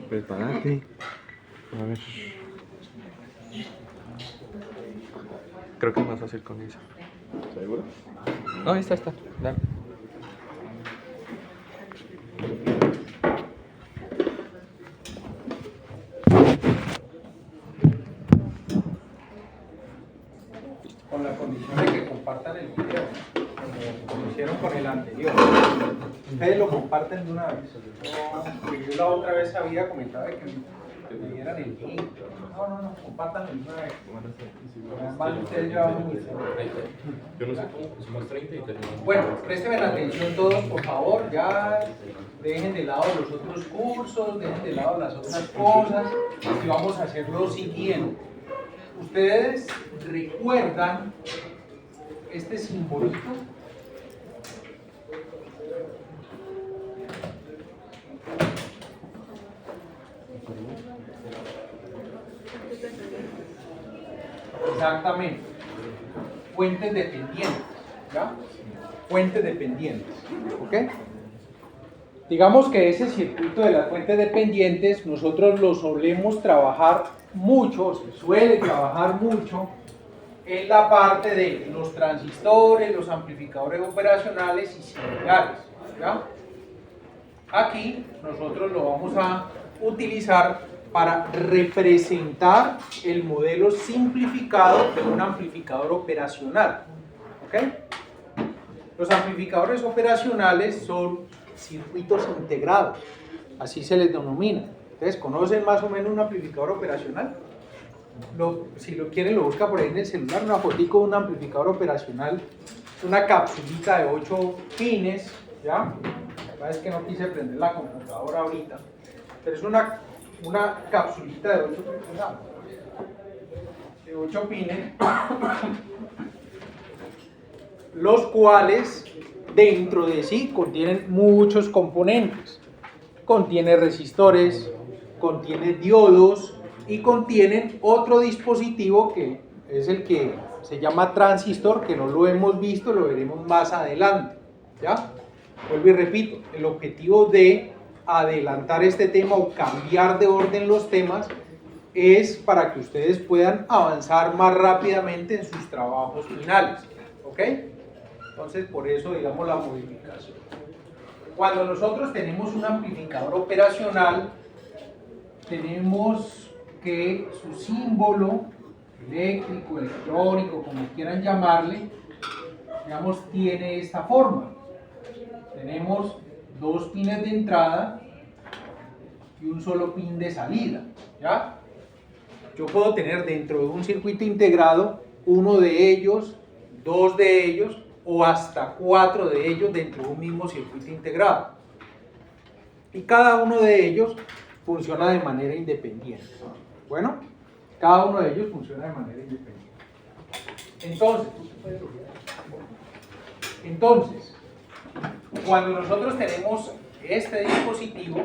Prepárate. A ver. Creo que es más fácil con esa. ¿Seguro? No, ahí está. Dale. Con la condición de que compartan el video, como hicieron con el anterior. Ustedes lo comparten de una vez. Yo la otra vez había comentado que me dieran el link. No, compártanlo de una vez. Además, ustedes ya van muy Yo no sé cómo, somos 30 y tenemos... Bueno, préstenme la atención todos, por favor, ya dejen de lado los otros cursos, dejen de lado las otras cosas y vamos a hacer lo siguiente. Ustedes recuerdan este simbolito. Exactamente. Fuentes dependientes. ¿Ya? Fuentes dependientes. ¿Ok? Digamos que ese circuito de las fuentes dependientes nosotros lo solemos trabajar mucho, se suele trabajar mucho en la parte de los transistores, los amplificadores operacionales y similares. ¿Ya? Aquí nosotros lo vamos a utilizar para representar el modelo simplificado de un amplificador operacional. ¿Ok? Los amplificadores operacionales son circuitos integrados, así se les denomina. ¿Ustedes conocen más o menos un amplificador operacional? Si lo quieren lo busca por ahí en el celular, una fotico de un amplificador operacional, una capsulita de 8 pines, ¿ya? La verdad es que no quise prender la computadora ahorita, pero es una capsulita de 8 pines, los cuales dentro de sí contienen muchos componentes. Contiene resistores, contiene diodos y contienen otro dispositivo que es el que se llama transistor, que no lo hemos visto, lo veremos más adelante. ¿Ya? Vuelvo y repito, el objetivo de adelantar este tema o cambiar de orden los temas es para que ustedes puedan avanzar más rápidamente en sus trabajos finales. ¿Ok? Entonces, por eso, digamos, la modificación. Cuando nosotros tenemos un amplificador operacional, tenemos que su símbolo eléctrico, electrónico, como quieran llamarle, digamos, tiene esta forma. Tenemos 2 pines de entrada y un solo pin de salida. ¿Ya? Yo puedo tener dentro de un circuito integrado uno de ellos, 2 de ellos, o hasta 4 de ellos dentro de un mismo circuito integrado. Y cada uno de ellos funciona de manera independiente. Bueno, cada uno de ellos funciona de manera independiente. Entonces, cuando nosotros tenemos este dispositivo,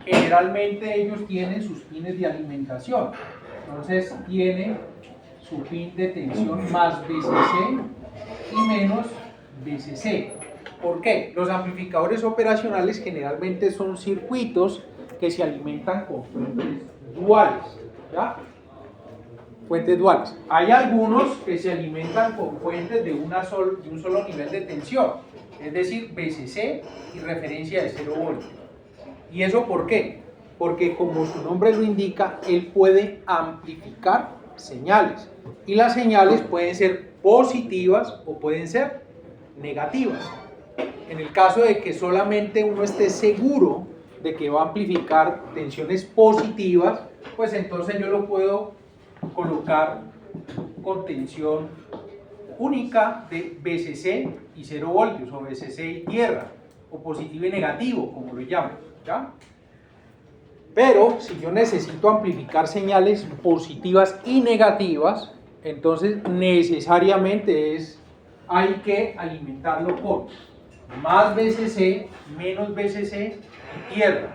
generalmente ellos tienen sus pines de alimentación. Entonces, tiene su pin de tensión más VCC y menos VCC. ¿Por qué? Los amplificadores operacionales generalmente son circuitos que se alimentan con fuentes duales. ¿Ya? Fuentes duales. Hay algunos que se alimentan con fuentes de un solo nivel de tensión, es decir, VCC y referencia de 0 voltios. ¿Y eso por qué? Porque como su nombre lo indica, él puede amplificar señales. Y las señales pueden ser positivas o pueden ser negativas. En el caso de que solamente uno esté seguro de que va a amplificar tensiones positivas, pues entonces yo lo puedo colocar con tensión única de VCC y 0 voltios, o VCC y tierra, o positivo y negativo, como lo llaman. ¿Ya? Pero si yo necesito amplificar señales positivas y negativas, entonces necesariamente hay que alimentarlo con más VCC, menos VCC y tierra,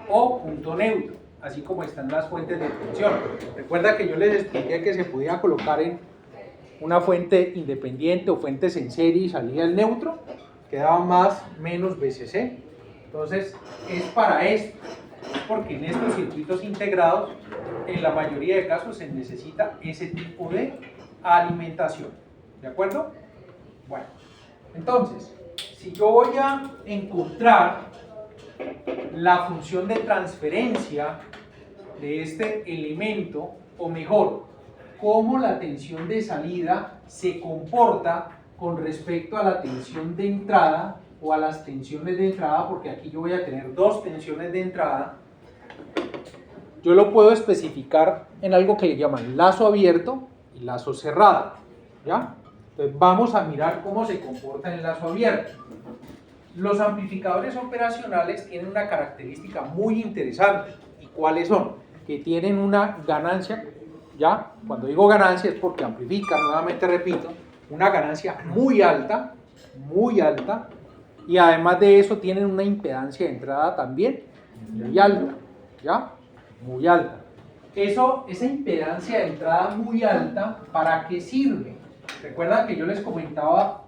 o punto neutro, así como están las fuentes de tensión. Recuerda que yo les expliqué que se podía colocar en una fuente independiente o fuentes en serie y salía el neutro, quedaba más, menos VCC. Entonces, es para esto. porque en estos circuitos integrados, en la mayoría de casos se necesita ese tipo de alimentación. ¿De acuerdo? Bueno, entonces, si yo voy a encontrar la función de transferencia de este elemento, o mejor, cómo la tensión de salida se comporta con respecto a la tensión de entrada o a las tensiones de entrada, porque aquí yo voy a tener dos tensiones de entrada, yo lo puedo especificar en algo que le llaman lazo abierto y lazo cerrado, ¿ya? Entonces vamos a mirar cómo se comporta el lazo abierto. Los amplificadores operacionales tienen una característica muy interesante. ¿Y cuáles son? Que tienen una ganancia, ¿ya? Cuando digo ganancia es porque amplifican, nuevamente repito, una ganancia muy alta, y además de eso tienen una impedancia de entrada también muy alta, ¿ya? Muy alta. Esa impedancia de entrada muy alta, ¿para qué sirve? ¿Recuerdan que yo les comentaba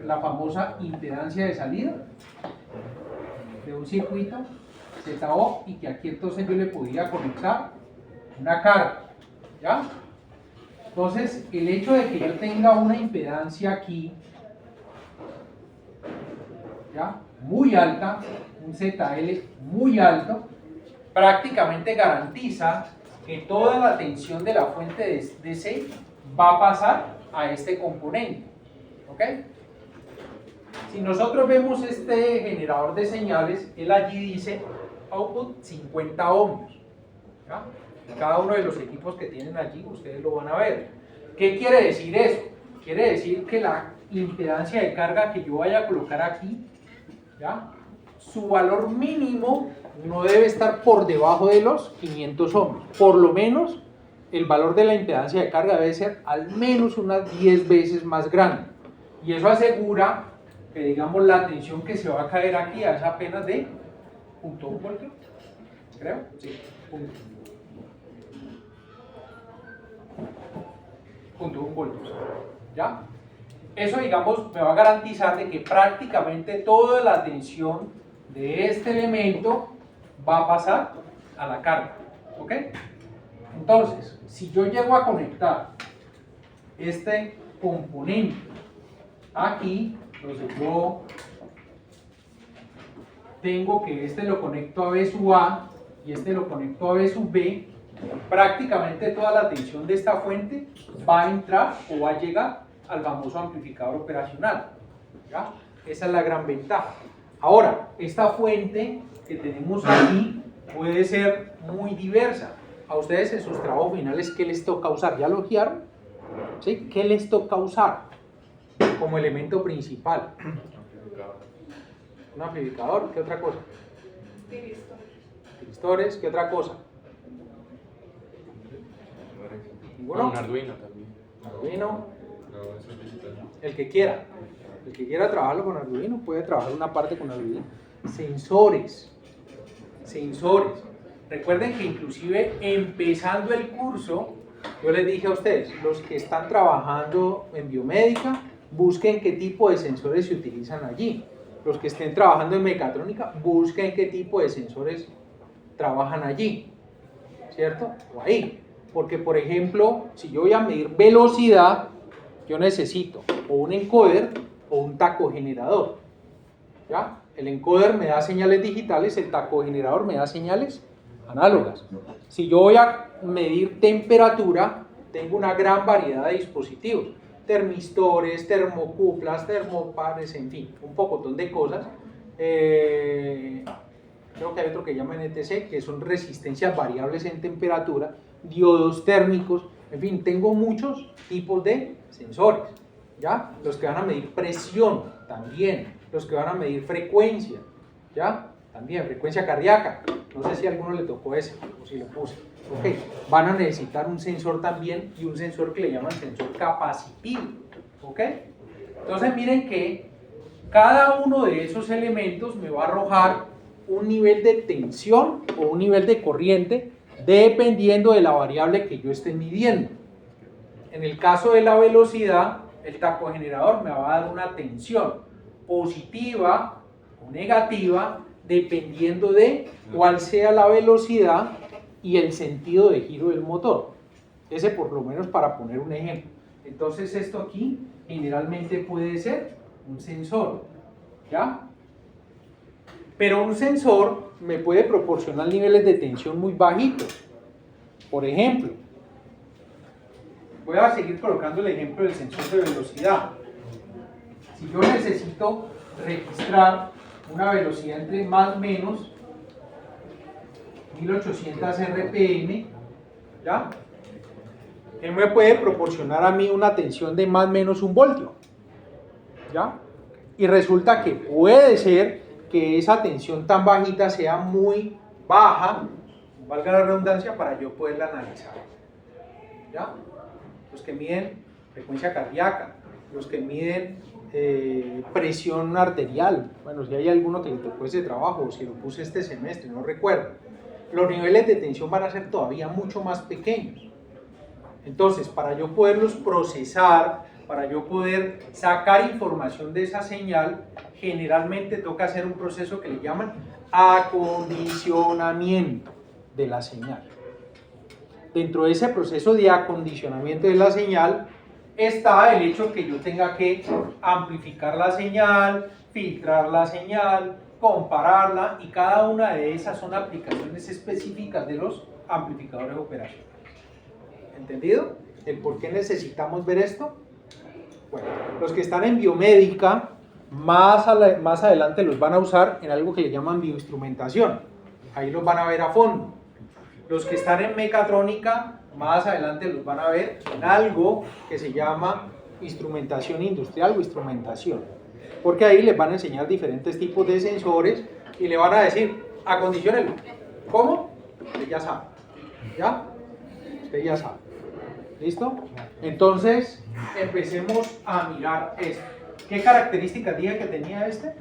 la famosa impedancia de salida de un circuito ZO, y que aquí entonces yo le podía conectar una carga, ¿ya? Entonces, el hecho de que yo tenga una impedancia aquí, ¿ya? Muy alta, un ZL muy alto, prácticamente garantiza que toda la tensión de la fuente de DC va a pasar a este componente, ¿ok? Si nosotros vemos este generador de señales, él allí dice output 50 ohms, ¿ya? Cada uno de los equipos que tienen allí, ustedes lo van a ver. ¿Qué quiere decir eso? Quiere decir que la impedancia de carga que yo vaya a colocar aquí, ¿ya? Su valor mínimo no debe estar por debajo de los 500 ohms. Por lo menos el valor de la impedancia de carga debe ser al menos unas 10 veces más grande. Y eso asegura que, digamos, la tensión que se va a caer aquí es apenas de 0.1 voltio, creo, sí, 0.1 voltios, ¿ya? Eso, digamos, me va a garantizar de que prácticamente toda la tensión de este elemento va a pasar a la carga, ¿ok? Entonces, si yo llego a conectar este componente aquí, entonces yo tengo que este lo conecto a B sub A y este lo conecto a B sub B, prácticamente toda la tensión de esta fuente va a entrar o va a llegar al famoso amplificador operacional, ¿ya? Esa es la gran ventaja. Ahora, esta fuente que tenemos aquí puede ser muy diversa. A ustedes en sus trabajos finales, ¿qué les toca usar? ¿Ya lo guiaron? ¿Sí? ¿Qué les toca usar como elemento principal? Un amplificador, ¿qué otra cosa? Tristores, ¿qué otra cosa? ¿Ninguno? Un Arduino también. Arduino, No, eso es digital. el que quiera. El que quiera trabajarlo con Arduino puede trabajar una parte con Arduino. Sensores. Recuerden que inclusive empezando el curso, yo les dije a ustedes, los que están trabajando en biomédica, busquen qué tipo de sensores se utilizan allí. Los que estén trabajando en mecatrónica, busquen qué tipo de sensores trabajan allí, ¿cierto? O ahí. Porque, por ejemplo, si yo voy a medir velocidad, yo necesito o un encoder o un tacogenerador, ¿ya? El encoder me da señales digitales, el tacogenerador me da señales análogas. Si yo voy a medir temperatura, tengo una gran variedad de dispositivos, termistores, termocuplas, termopares, en fin, un pocotón de cosas. Creo que hay otro que llama NTC, que son resistencias variables en temperatura, diodos térmicos, en fin, tengo muchos tipos de sensores, ¿ya? Los que van a medir presión también, los que van a medir frecuencia, ¿ya? También frecuencia cardíaca, no sé si a alguno le tocó ese, o si lo puse. Ok, van a necesitar un sensor también, y un sensor que le llaman sensor capacitivo, ¿ok? Entonces miren que cada uno de esos elementos me va a arrojar un nivel de tensión o un nivel de corriente dependiendo de la variable que yo esté midiendo. En el caso de la velocidad, el tacogenerador me va a dar una tensión positiva o negativa dependiendo de cuál sea la velocidad y el sentido de giro del motor. Ese por lo menos para poner un ejemplo. Entonces esto aquí generalmente puede ser un sensor, ¿ya? Pero un sensor me puede proporcionar niveles de tensión muy bajitos. Por ejemplo, voy a seguir colocando el ejemplo del sensor de velocidad. Si yo necesito registrar una velocidad entre más o menos 1800 RPM, ¿ya? Él me puede proporcionar a mí una tensión de más o menos 1 voltio, ¿ya? Y resulta que puede ser que esa tensión tan bajita sea muy baja, valga la redundancia, para yo poderla analizar, ¿ya? Los que miden frecuencia cardíaca, los que miden presión arterial, bueno, si hay alguno que le tocó ese trabajo, o si lo puse este semestre, no recuerdo, los niveles de tensión van a ser todavía mucho más pequeños. Entonces, para yo poderlos procesar, para yo poder sacar información de esa señal, generalmente toca hacer un proceso que le llaman acondicionamiento de la señal. Dentro de ese proceso de acondicionamiento de la señal está el hecho que yo tenga que amplificar la señal, filtrar la señal, compararla, y cada una de esas son aplicaciones específicas de los amplificadores operacionales. ¿Entendido? ¿El por qué necesitamos ver esto? Bueno, los que están en biomédica más adelante los van a usar en algo que le llaman bioinstrumentación. Ahí los van a ver a fondo. Los que están en mecatrónica más adelante los van a ver en algo que se llama instrumentación industrial o instrumentación. Porque ahí les van a enseñar diferentes tipos de sensores y le van a decir, acondiciónelo. ¿Cómo? Usted ya sabe. ¿Ya? Usted ya sabe. ¿Listo? Entonces, empecemos a mirar esto. ¿Qué características dije que tenía este?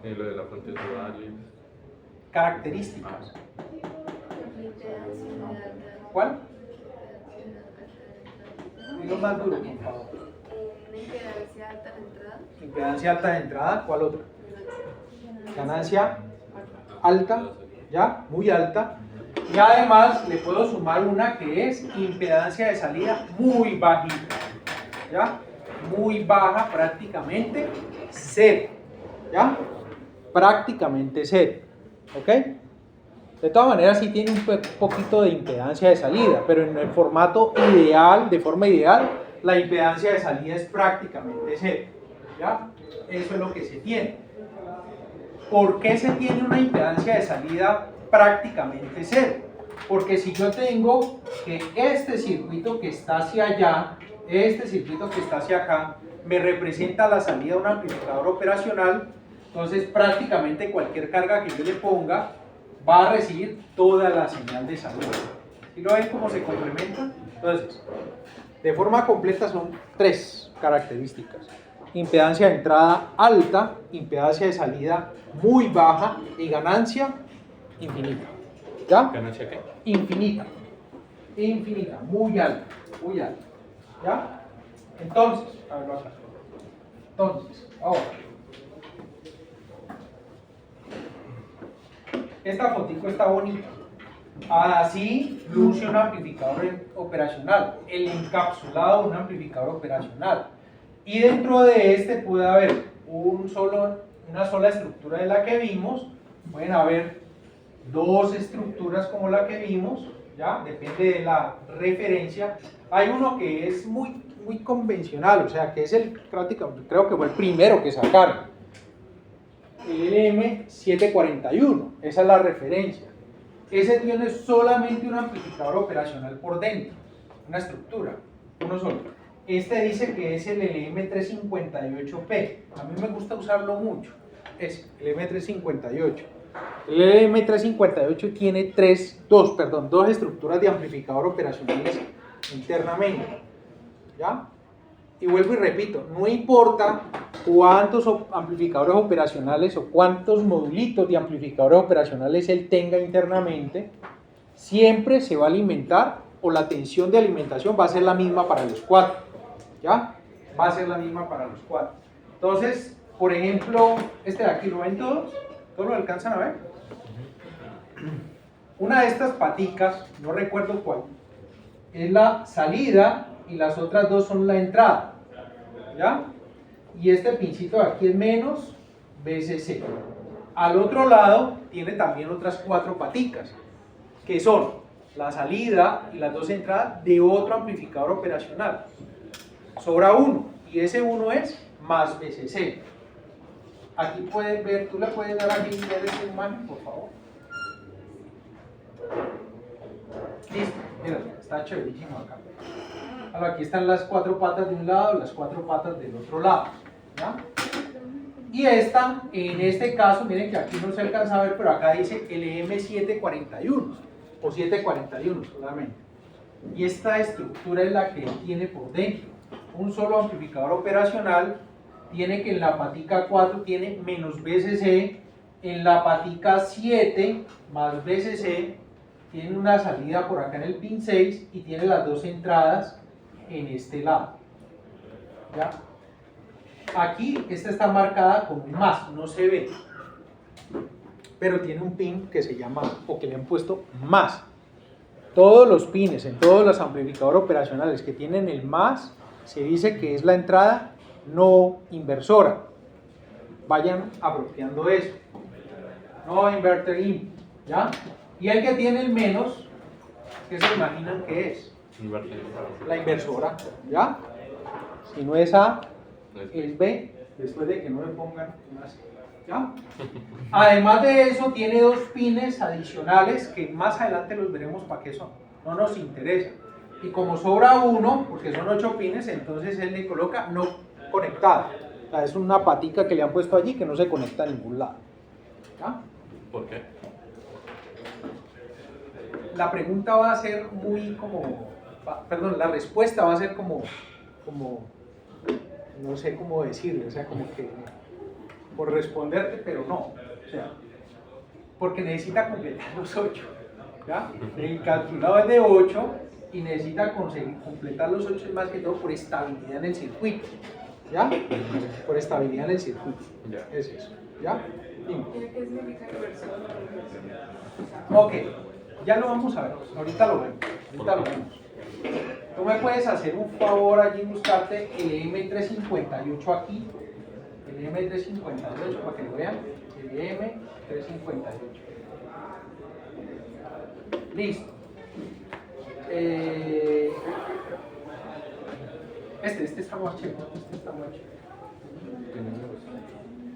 Lo de la fuente total. Características. ¿Cuál? Dilo más duro, por favor. Impedancia alta de entrada. Impedancia alta de entrada. ¿Cuál otra? Ganancia alta, ¿ya? Muy alta. Y además le puedo sumar una que es impedancia de salida muy bajita, ¿ya? Muy baja, prácticamente cero, ¿ya? Prácticamente cero, ¿ok? De todas maneras sí tiene un poquito de impedancia de salida, pero en el formato ideal, de forma ideal, la impedancia de salida es prácticamente cero, ¿ya? Eso es lo que se tiene. ¿Por qué se tiene una impedancia de salida prácticamente cero? Porque si yo tengo que este circuito que está hacia allá, este circuito que está hacia acá, me representa la salida de un amplificador operacional, entonces prácticamente cualquier carga que yo le ponga va a recibir toda la señal de salida. ¿Sí lo ven cómo se complementan? Entonces, de forma completa son 3 características: impedancia de entrada alta, impedancia de salida muy baja y ganancia infinita. ¿Ya? ¿Ganancia qué? Infinita. Infinita, muy alta, muy alta. ¿Ya? Entonces, a verlo acá. Entonces, ahora. Esta fotico está bonita. Así luce un amplificador operacional, el encapsulado de un amplificador operacional. Y dentro de este puede haber una sola estructura de la que vimos, pueden haber 2 estructuras como la que vimos, ¿ya? Depende de la referencia. Hay uno que es muy convencional, o sea, que es prácticamente, creo que fue el primero que sacaron, el LM741, esa es la referencia. Ese tiene solamente un amplificador operacional por dentro, una estructura, uno solo. Este dice que es el LM358P, a mí me gusta usarlo mucho, es el LM358. El LM358 tiene dos estructuras de amplificador operacionales internamente, ¿ya? Y vuelvo y repito, no importa cuántos amplificadores operacionales o cuántos modulitos de amplificadores operacionales él tenga internamente, siempre se va a alimentar, o la tensión de alimentación va a ser la misma para los 4, ¿ya? Va a ser la misma para los 4. Entonces, por ejemplo, este de aquí, ¿lo ven todos? ¿Todos lo alcanzan a ver? Una de estas paticas, no recuerdo cuál, es la salida y las otras dos son la entrada. ¿Ya? Y este pincito de aquí es menos BCC. Al otro lado tiene también otras 4 paticas, que son la salida y las 2 entradas de otro amplificador operacional. Sobra uno, y ese uno es más BCC. Aquí puedes ver, tú le puedes dar aquí y ver esta imagen, por favor. Listo, mira, está chéverísimo acá. Ahora, aquí están las 4 patas de un lado, las 4 patas del otro lado. ¿Ya? Y esta, en este caso, miren que aquí no se alcanza a ver, pero acá dice LM741 o 741 solamente. Y esta estructura es la que tiene por dentro. Un solo amplificador operacional tiene que en la patica 4 tiene menos BCC, en la patica 7 más BCC, tiene una salida por acá en el pin 6 y tiene las 2 entradas en este lado. ¿Ya? Aquí esta está marcada con un más, no se ve, pero tiene un pin que se llama, o que le han puesto más. Todos los pines en todos los amplificadores operacionales que tienen el más, se dice que es la entrada no inversora. Vayan apropiando eso. No inverter in, ¿ya? Y el que tiene el menos, ¿qué se imaginan que es? La inversora, ¿ya? Si no es A, es B, después de que no le pongan más, ¿ya? Además de eso, tiene 2 pines adicionales que más adelante los veremos para qué son, no nos interesa. Y como sobra uno, porque son 8 pines, entonces él le coloca no conectada. O sea, es una patica que le han puesto allí que no se conecta a ningún lado, ¿ya? ¿Por qué? La pregunta va a ser muy perdón, la respuesta va a ser como no sé cómo decirle, o sea, como que por responderte, pero no, o sea, porque necesita completar los 8, ¿ya? El calculado es de 8 y necesita conseguir completar los 8 más que todo por estabilidad en el circuito, ¿ya? Por estabilidad en el circuito, es eso, ¿ya? Dime. ¿Qué significa inversión? Ok, ya lo vamos a ver, ahorita lo vemos, Tú me puedes hacer un favor allí buscarte el M358 aquí, el M358 para que lo vean, el M358. Listo. Este está más chévere,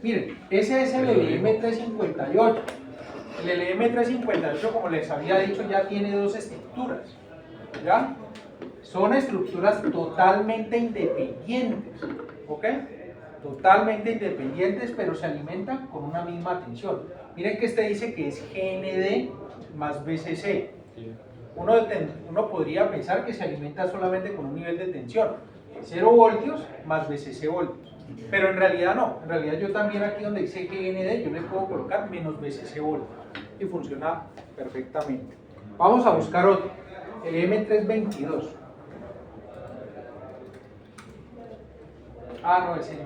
Miren, ese es el LM358. El LM358, como les había dicho, ya tiene 2 estructuras, ¿ya? Son estructuras totalmente independientes, ¿ok? Totalmente independientes, pero se alimentan con una misma tensión. Miren que este dice que es GND más BCC. Uno podría pensar que se alimenta solamente con un nivel de tensión, 0 voltios más BCC voltios. Pero en realidad no, en realidad yo también aquí donde dice GND, yo le puedo colocar menos BCC voltios y funciona perfectamente. Vamos a buscar otro, el M322. Ah, no, ese no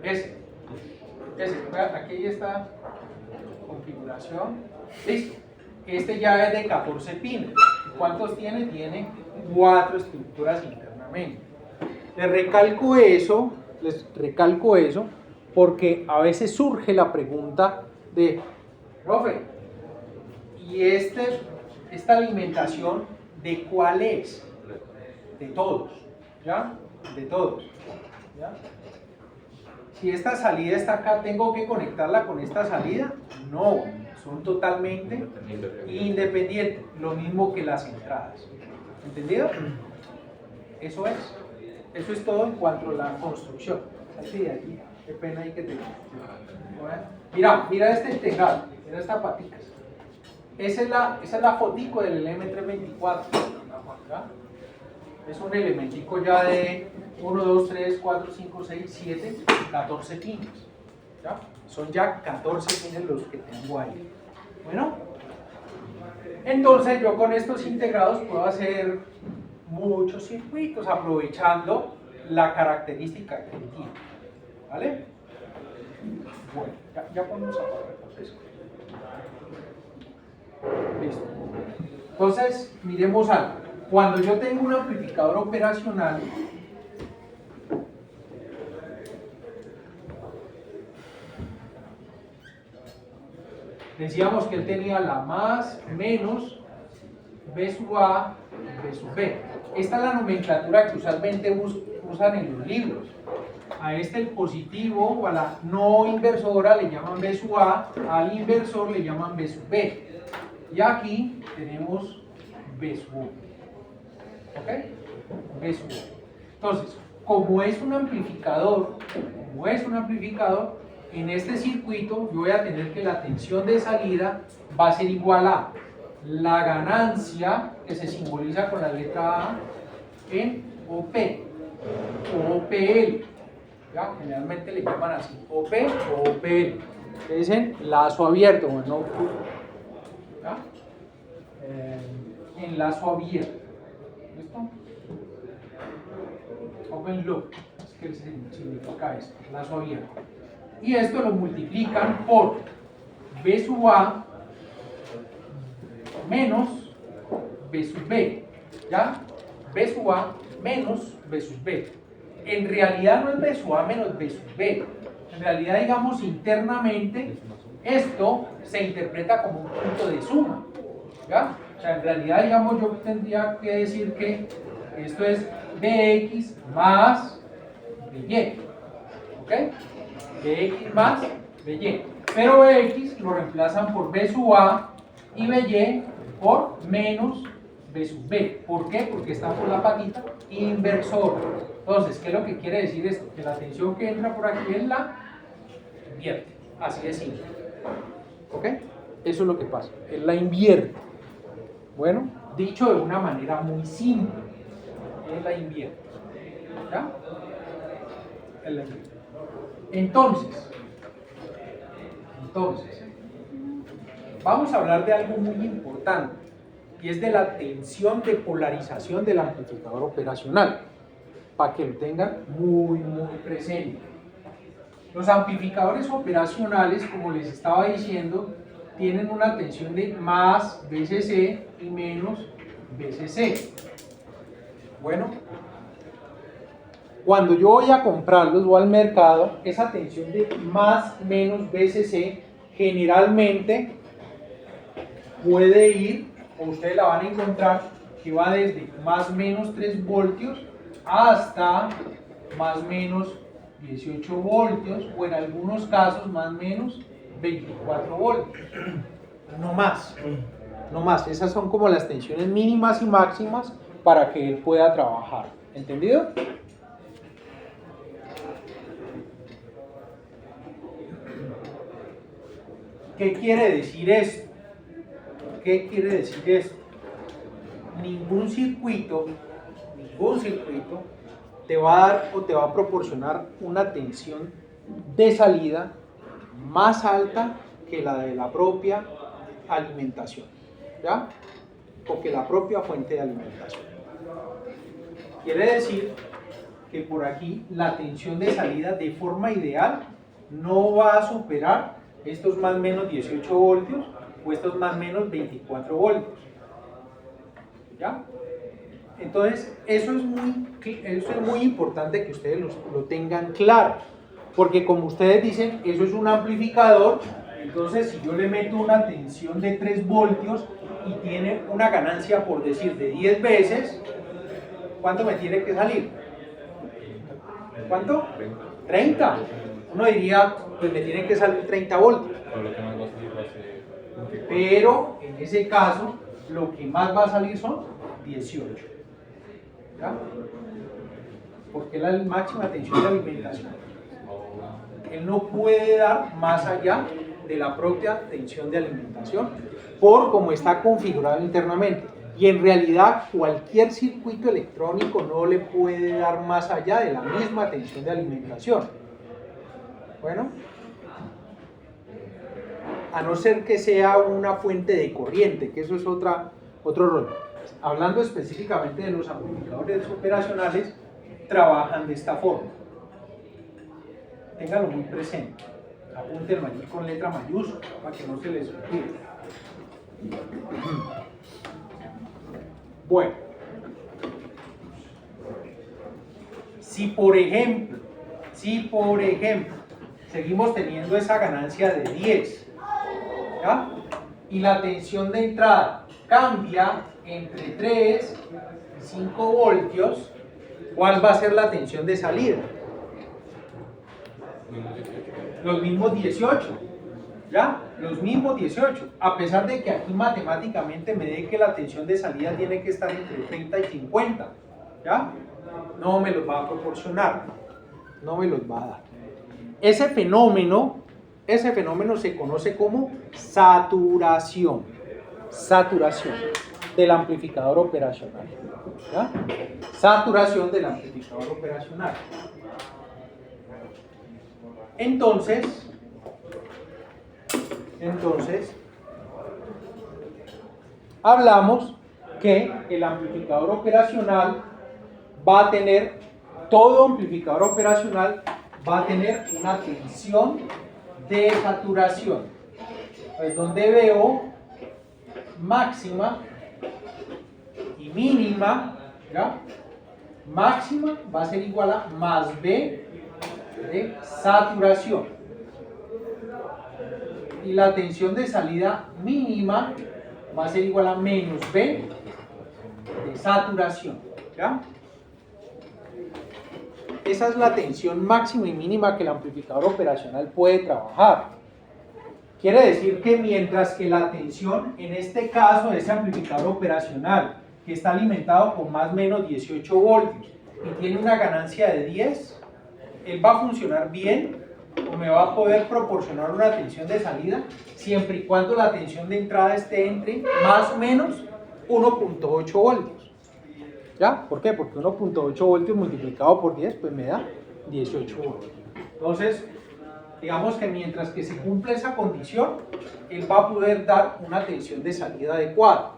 es. Aquí está configuración. Listo. Este ya es de 14 pines. ¿Cuántos tiene? Tiene 4 estructuras internamente. Les recalco eso porque a veces surge la pregunta de, profe, ¿y esta alimentación de cuál es? De todos, ¿ya? De todos, ¿ya? Si esta salida está acá, ¿tengo que conectarla con esta salida? No, son totalmente independientes, lo mismo que las entradas. ¿Entendido? Eso es todo en cuanto a la construcción. Así de aquí, qué pena ahí que te... Mira este integrado, mira esta patica. Esa es la fotico del M324. ¿Ya? Es un elementico ya de 1, 2, 3, 4, 5, 6, 7, 14 pines. ¿Ya? Son ya 14 pines los que tengo ahí. Bueno, entonces yo con estos integrados puedo hacer muchos circuitos aprovechando la característica que tiene. ¿Vale? Bueno, ya podemos apagar el proceso. Listo. Entonces, miremos algo. Cuando yo tengo un amplificador operacional, decíamos que él tenía la más, menos, B sub A, B sub B. Esta es la nomenclatura que usualmente usan en los libros. A este el positivo o a la no inversora le llaman B sub A, al inversor le llaman B sub B. Y aquí tenemos B sub U. ¿Ok? B sub U. Entonces, como es un amplificador, en este circuito yo voy a tener que la tensión de salida va a ser igual a la ganancia, que se simboliza con la letra A, en OP o OPL. ¿Ya? Generalmente le llaman así, OP o OPL. Le dicen lazo abierto, o no, ¿ya? En lazo abierto. ¿Listo? Open loop, es que significa esto, lazo abierto. Y esto lo multiplican por B sub A menos B sub B, ¿ya? B sub A menos B sub B. En realidad no es B sub A menos B sub B. En realidad, digamos, internamente, esto se interpreta como un punto de suma, ¿ya? O sea, en realidad, digamos, yo tendría que decir que esto es Bx más By, ¿ok? Bx más By. Pero Bx lo reemplazan por B sub A y By por menos B sub B. ¿Por qué? Porque está por la patita inversor. Entonces, ¿qué es lo que quiere decir esto? Que la tensión que entra por aquí es la invierte. Así de simple. ¿Ok? Eso es lo que pasa. Es la invierte. Bueno, dicho de una manera muy simple, es la invierte. ¿Ya? Es la invierte. Entonces, vamos a hablar de algo muy importante, y es de la tensión de polarización del amplificador operacional, para que lo tengan muy presente. Los amplificadores operacionales, como les estaba diciendo, tienen una tensión de más BCC y menos BCC. Bueno, cuando yo voy a comprarlos o al mercado, esa tensión de más menos BCC generalmente puede ir, o ustedes la van a encontrar, que va desde más menos 3 voltios hasta más menos 18 voltios, o en algunos casos más menos 24 voltios. No más, no más. Esas son como las tensiones mínimas y máximas para que él pueda trabajar. ¿Entendido? ¿Qué quiere decir esto? ¿Qué quiere decir esto? Ningún circuito te va a dar o te va a proporcionar una tensión de salida más alta que la de la propia alimentación, ¿ya? O que la propia fuente de alimentación. Quiere decir que por aquí la tensión de salida de forma ideal no va a superar estos más o menos 18 voltios o estos más o menos 24 voltios, ¿ya? Entonces eso es muy importante que ustedes lo tengan claro, porque como ustedes dicen, eso es un amplificador. Entonces si yo le meto una tensión de 3 voltios y tiene una ganancia, por decir, de 10 veces, ¿cuánto me tiene que salir? ¿Cuánto? 30. Uno diría, pues me tienen que salir 30 voltios. Pero en ese caso, lo que más va a salir son 18. ¿Ya? Porque es la máxima tensión de alimentación. Él no puede dar más allá de la propia tensión de alimentación por cómo está configurado internamente. Y en realidad cualquier circuito electrónico no le puede dar más allá de la misma tensión de alimentación. Bueno, a no ser que sea una fuente de corriente, que eso es otro rollo. Hablando específicamente de los amplificadores operacionales, trabajan de esta forma. Ténganlo muy presente. Apúntenlo allí con letra mayúscula para que no se les olvide. Bueno, si por ejemplo, seguimos teniendo esa ganancia de 10, ¿ya? Y la tensión de entrada cambia entre 3 y 5 voltios, ¿cuál va a ser la tensión de salida? Los mismos 18, ¿ya? Los mismos 18, a pesar de que aquí matemáticamente me dé que la tensión de salida tiene que estar entre 30 y 50, ¿ya? No me los va a proporcionar, no me los va a dar. Ese fenómeno se conoce como saturación del amplificador operacional, ¿ya? Saturación del amplificador operacional. Entonces, hablamos que el amplificador operacional va a tener, todo amplificador operacional va a tener una tensión de saturación, pues donde veo máxima y mínima, ¿ya? Máxima va a ser igual a más B de saturación y la tensión de salida mínima va a ser igual a menos B de saturación, ¿ya? Esa es la tensión máxima y mínima que el amplificador operacional puede trabajar. Quiere decir que mientras que la tensión, en este caso de ese amplificador operacional, que está alimentado con más o menos 18 voltios y tiene una ganancia de 10, él va a funcionar bien o me va a poder proporcionar una tensión de salida siempre y cuando la tensión de entrada esté entre más o menos 1.8 voltios. ¿Ya? ¿Por qué? Porque 1.8 voltios multiplicado por 10 pues me da 18 voltios. Entonces, digamos que mientras que se cumple esa condición, él va a poder dar una tensión de salida adecuada.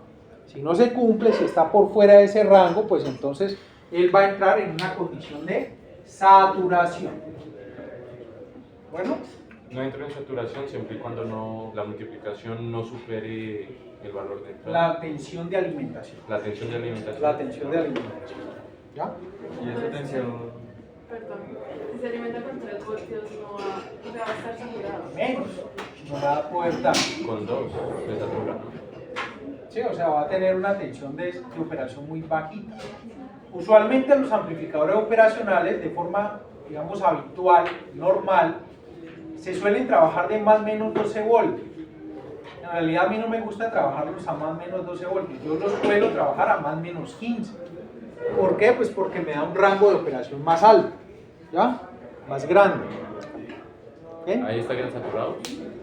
Si no se cumple, si está por fuera de ese rango, pues entonces él va a entrar en una condición de saturación. Bueno. No entra en saturación siempre y cuando la multiplicación no supere el valor de entrada. La tensión de alimentación. La tensión de alimentación. La tensión de alimentación. ¿Ya? Y esa tensión. Perdón, si se alimenta con 3 voltios no va, o sea, va a estar saturado. Menos. No va a poder dar. Con 2 se satura. Sí, o sea, va a tener una tensión de operación muy bajita. Usualmente los amplificadores operacionales, de forma, digamos, habitual, normal, se suelen trabajar de más o menos 12 voltios. En realidad a mí no me gusta trabajarlos a más o menos 12 voltios. Yo los suelo trabajar a más o menos 15. ¿Por qué? Pues porque me da un rango de operación más alto, ¿ya? Más grande. ¿Okay? Ahí estarían saturados.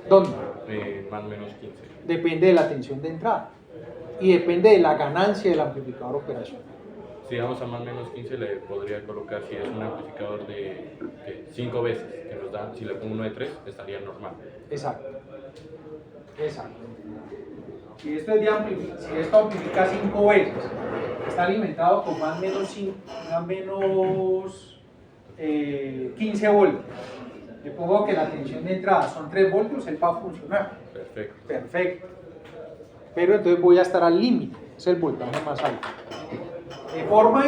¿Dónde? Más o menos 15. Depende de la tensión de entrada y depende de la ganancia del amplificador operacional. Si vamos a más o menos 15, le podría colocar, si es un amplificador de 5 veces, que nos da, si le pongo uno de 3, estaría normal. Exacto. Exacto. Si esto amplifica 5 veces, está alimentado con más o menos 15 voltios. Le pongo que la tensión de entrada son 3 voltios, él va a funcionar. Perfecto. Perfecto. Pero entonces voy a estar al límite, es el voltaje más alto. De forma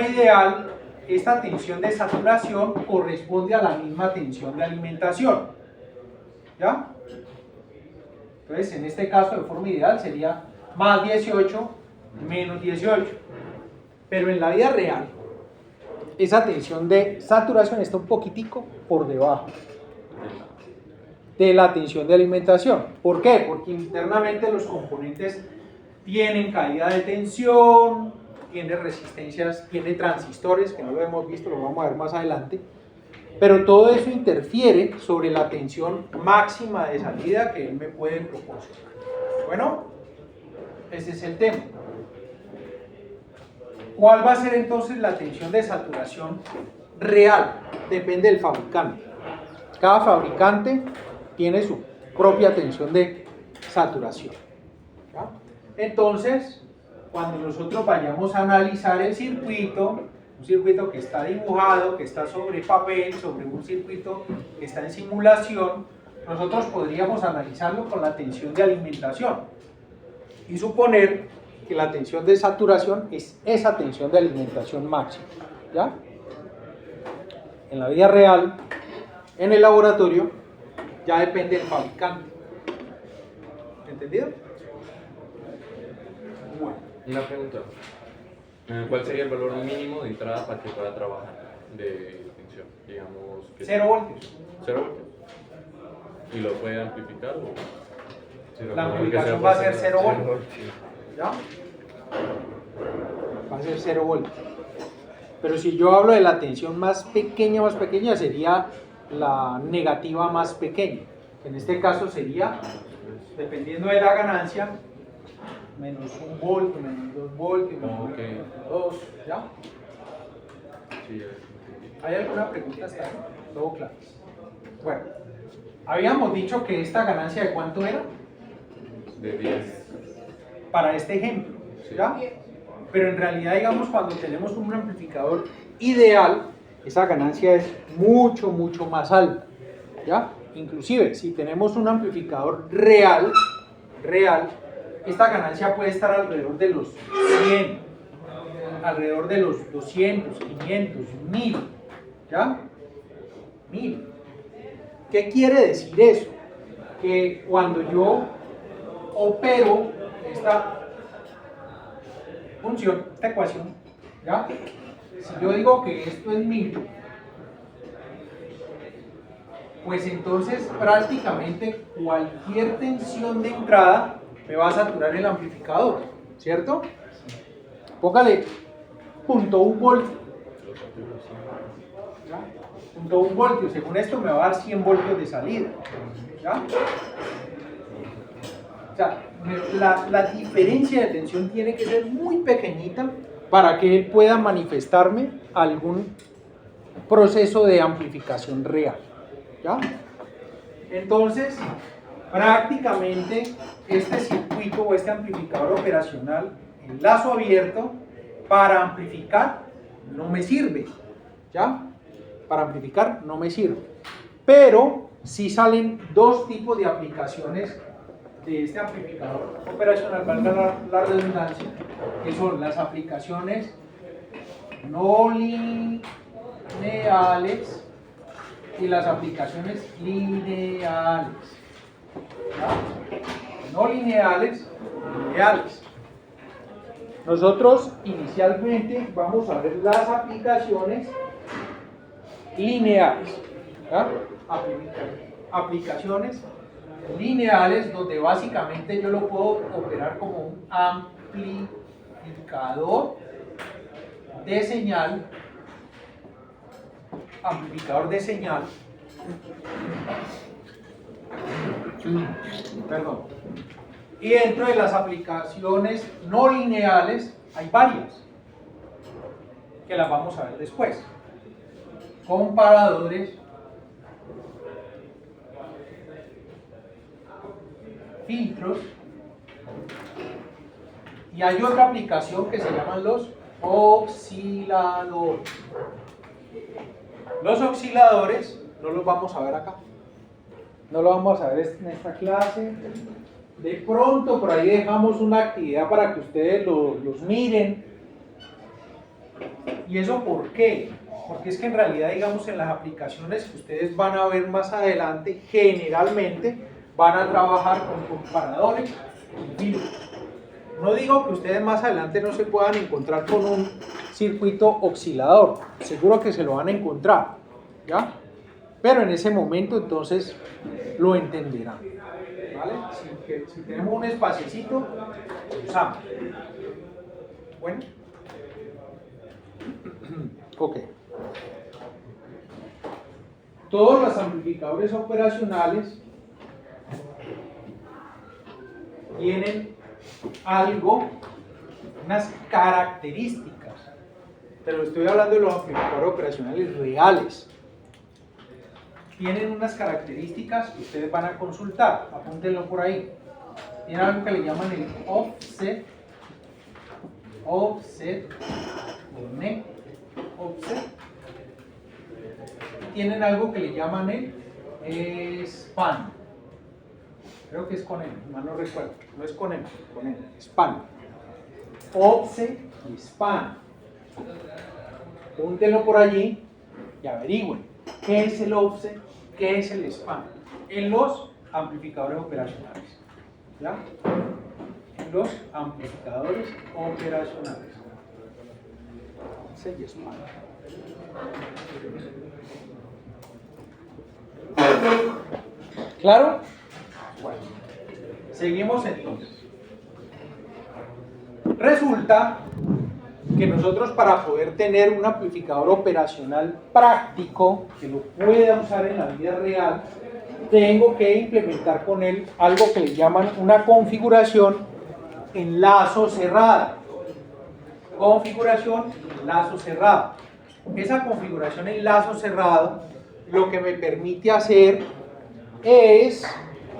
ideal, esta tensión de saturación corresponde a la misma tensión de alimentación. ¿Ya? Entonces, en este caso, de forma ideal sería más 18, menos 18. Pero en la vida real, esa tensión de saturación está un poquitico por debajo de la tensión de alimentación. ¿Por qué? Porque internamente los componentes tienen caída de tensión, tiene resistencias, tiene transistores, que no lo hemos visto, lo vamos a ver más adelante, pero todo eso interfiere sobre la tensión máxima de salida que él me puede proporcionar. Bueno, ese es el tema. ¿Cuál va a ser entonces la tensión de saturación real? Depende del fabricante. Cada fabricante tiene su propia tensión de saturación. ¿Ya? Entonces, cuando nosotros vayamos a analizar el circuito, un circuito que está dibujado, que está sobre papel, sobre un circuito que está en simulación, nosotros podríamos analizarlo con la tensión de alimentación y suponer que la tensión de saturación es esa tensión de alimentación máxima, ¿ya? En la vida real, en el laboratorio, ya depende del fabricante. ¿Entendido? Bueno. Una pregunta. ¿Cuál sería el valor mínimo de entrada para que pueda trabajar de tensión? Digamos que 0 voltios. 0 voltios. ¿Y lo puede amplificar o...? La amplificación va a ser 0 voltios. ¿Ya? Va a ser 0 voltios. Pero si yo hablo de la tensión más pequeña sería la negativa más pequeña. En este caso sería, dependiendo de la ganancia, menos 1 voltio, menos 2 voltios, menos 2, ¿ya? Sí, ¿Hay alguna pregunta hasta ahí? ¿Todo claro? Bueno, habíamos dicho que esta ganancia, ¿de cuánto era? de 10. Para este ejemplo, ¿ya? Pero en realidad, digamos, cuando tenemos un amplificador ideal, esa ganancia es mucho más alta, ¿ya? Inclusive, si tenemos un amplificador real, esta ganancia puede estar alrededor de los 100, alrededor de los 200, 500, 1000, ¿ya? 1000. ¿Qué quiere decir eso? Que cuando yo opero esta función, esta ecuación, ¿ya? Si yo digo que esto es 1000, pues entonces prácticamente cualquier tensión de entrada me va a saturar el amplificador, ¿cierto? Póngale 0.1 voltio, ¿ya? 0.1 voltio, según esto me va a dar 100 voltios de salida, ¿ya? O sea, la diferencia de tensión tiene que ser muy pequeñita para que él pueda manifestarme algún proceso de amplificación real, ¿ya? Entonces, prácticamente este circuito o este amplificador operacional en lazo abierto para amplificar no me sirve, ¿ya? Para amplificar no me sirve, pero sí salen dos tipos de aplicaciones de este amplificador operacional, valga la redundancia, que son las aplicaciones no lineales y las aplicaciones lineales, ¿ya? No lineales, lineales. Nosotros inicialmente vamos a ver las aplicaciones lineales, ¿ya? Aplicaciones lineales, donde básicamente yo lo puedo operar como un amplificador de señal, perdón. Y dentro de las aplicaciones no lineales hay varias, que las vamos a ver después. Comparadores, filtros, y hay otra aplicación que se llaman los osciladores. Los osciladores no los vamos a ver acá, no lo vamos a ver en esta clase. De pronto por ahí dejamos una actividad para que ustedes los miren. ¿Y eso por qué? Porque es que en realidad, digamos, en las aplicaciones que ustedes van a ver más adelante, generalmente van a trabajar con comparadores y filtros. No digo que ustedes más adelante no se puedan encontrar con un circuito oscilador, seguro que se lo van a encontrar, ¿ya? Pero en ese momento entonces lo entenderán, ¿vale? Si tenemos un espaciecito, lo usamos. Bueno, ok. Todos los amplificadores operacionales tienen algo, unas características, pero estoy hablando de los amplificadores operacionales reales. Tienen unas características que ustedes van a consultar, apúntenlo por ahí. Tienen algo que le llaman el offset offset o net offset. Tienen algo que le llaman el span. Creo que es con él, mal no recuerdo. No es con él, span. Offset y span. Púntenlo por allí y averigüen qué es el offset, qué es el span en los amplificadores operacionales. ¿Ya? En los amplificadores operacionales. Offset y span. ¿Claro? Bueno, seguimos entonces. Resulta que nosotros, para poder tener un amplificador operacional práctico que lo pueda usar en la vida real, tengo que implementar con él algo que le llaman una configuración en lazo cerrada. Configuración en lazo cerrado. Esa configuración en lazo cerrado lo que me permite hacer es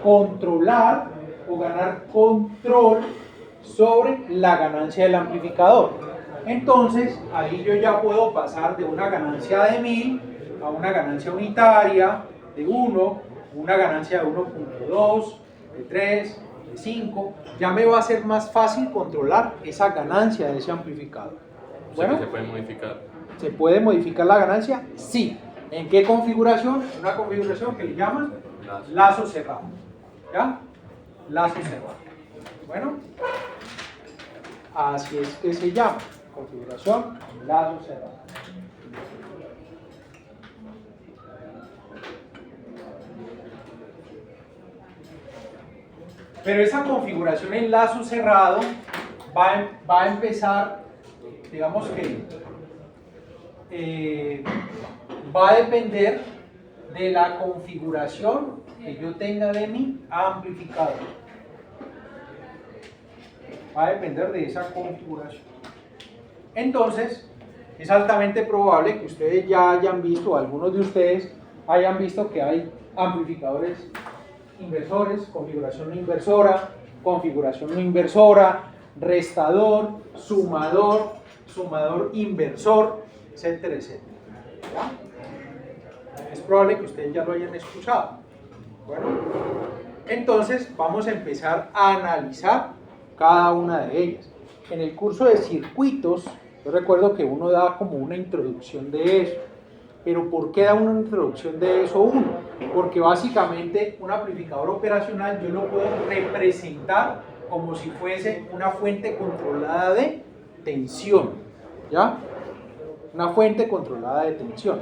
controlar o ganar control sobre la ganancia del amplificador. Entonces, ahí yo ya puedo pasar de una ganancia de 1000 a una ganancia unitaria de 1, una ganancia de 1.2, de 3, de 5. Ya me va a ser más fácil controlar esa ganancia de ese amplificador. Bueno, ¿se puede modificar? ¿Se puede modificar la ganancia? Sí. ¿En qué configuración? Una configuración que le llaman lazo cerrado. ¿Ya? Lazo cerrado. Bueno, así es que se llama. Configuración lazo cerrado. Pero esa configuración en lazo cerrado va a empezar, digamos que va a depender de la configuración que yo tenga de mi amplificador. Va a depender de esa configuración. Entonces, es altamente probable que ustedes ya hayan visto, algunos de ustedes hayan visto que hay amplificadores inversores, configuración no inversora, configuración no inversora, restador, sumador, sumador inversor, etcétera, etcétera. ¿Ya? Es probable que ustedes ya lo hayan escuchado. Bueno, entonces vamos a empezar a analizar cada una de ellas. En el curso de circuitos, yo recuerdo que uno da como una introducción de eso. Pero ¿por qué da una introducción de eso uno? Porque básicamente un amplificador operacional yo lo puedo representar como si fuese una fuente controlada de tensión. ¿Ya? Una fuente controlada de tensión.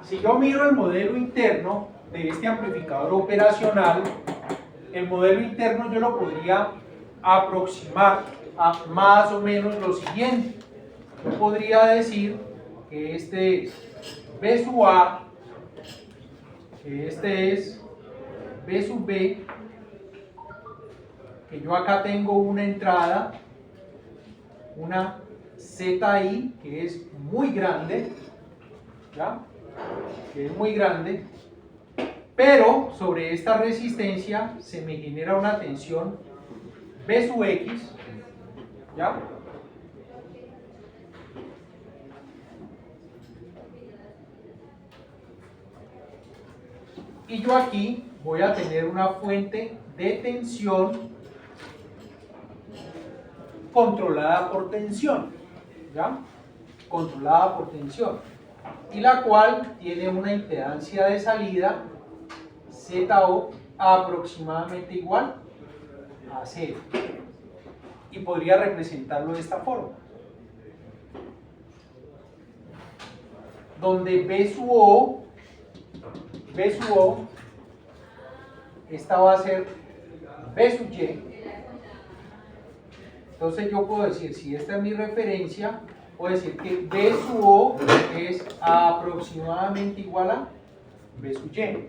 Si yo miro el modelo interno de este amplificador operacional, el modelo interno yo lo podría aproximar a más o menos lo siguiente. Yo podría decir que este es B sub A, que este es B sub B, que yo acá tengo una entrada, una ZI, que es muy grande, ¿ya? Que es muy grande, pero sobre esta resistencia se me genera una tensión B sub X, ¿ya? Y yo aquí voy a tener una fuente de tensión controlada por tensión, ¿ya? Controlada por tensión, y la cual tiene una impedancia de salida ZO aproximadamente igual a 0. Y podría representarlo de esta forma, donde B sub O, esta va a ser B sub Y. Entonces yo puedo decir, si esta es mi referencia, puedo decir que B sub O es aproximadamente igual a B sub Y.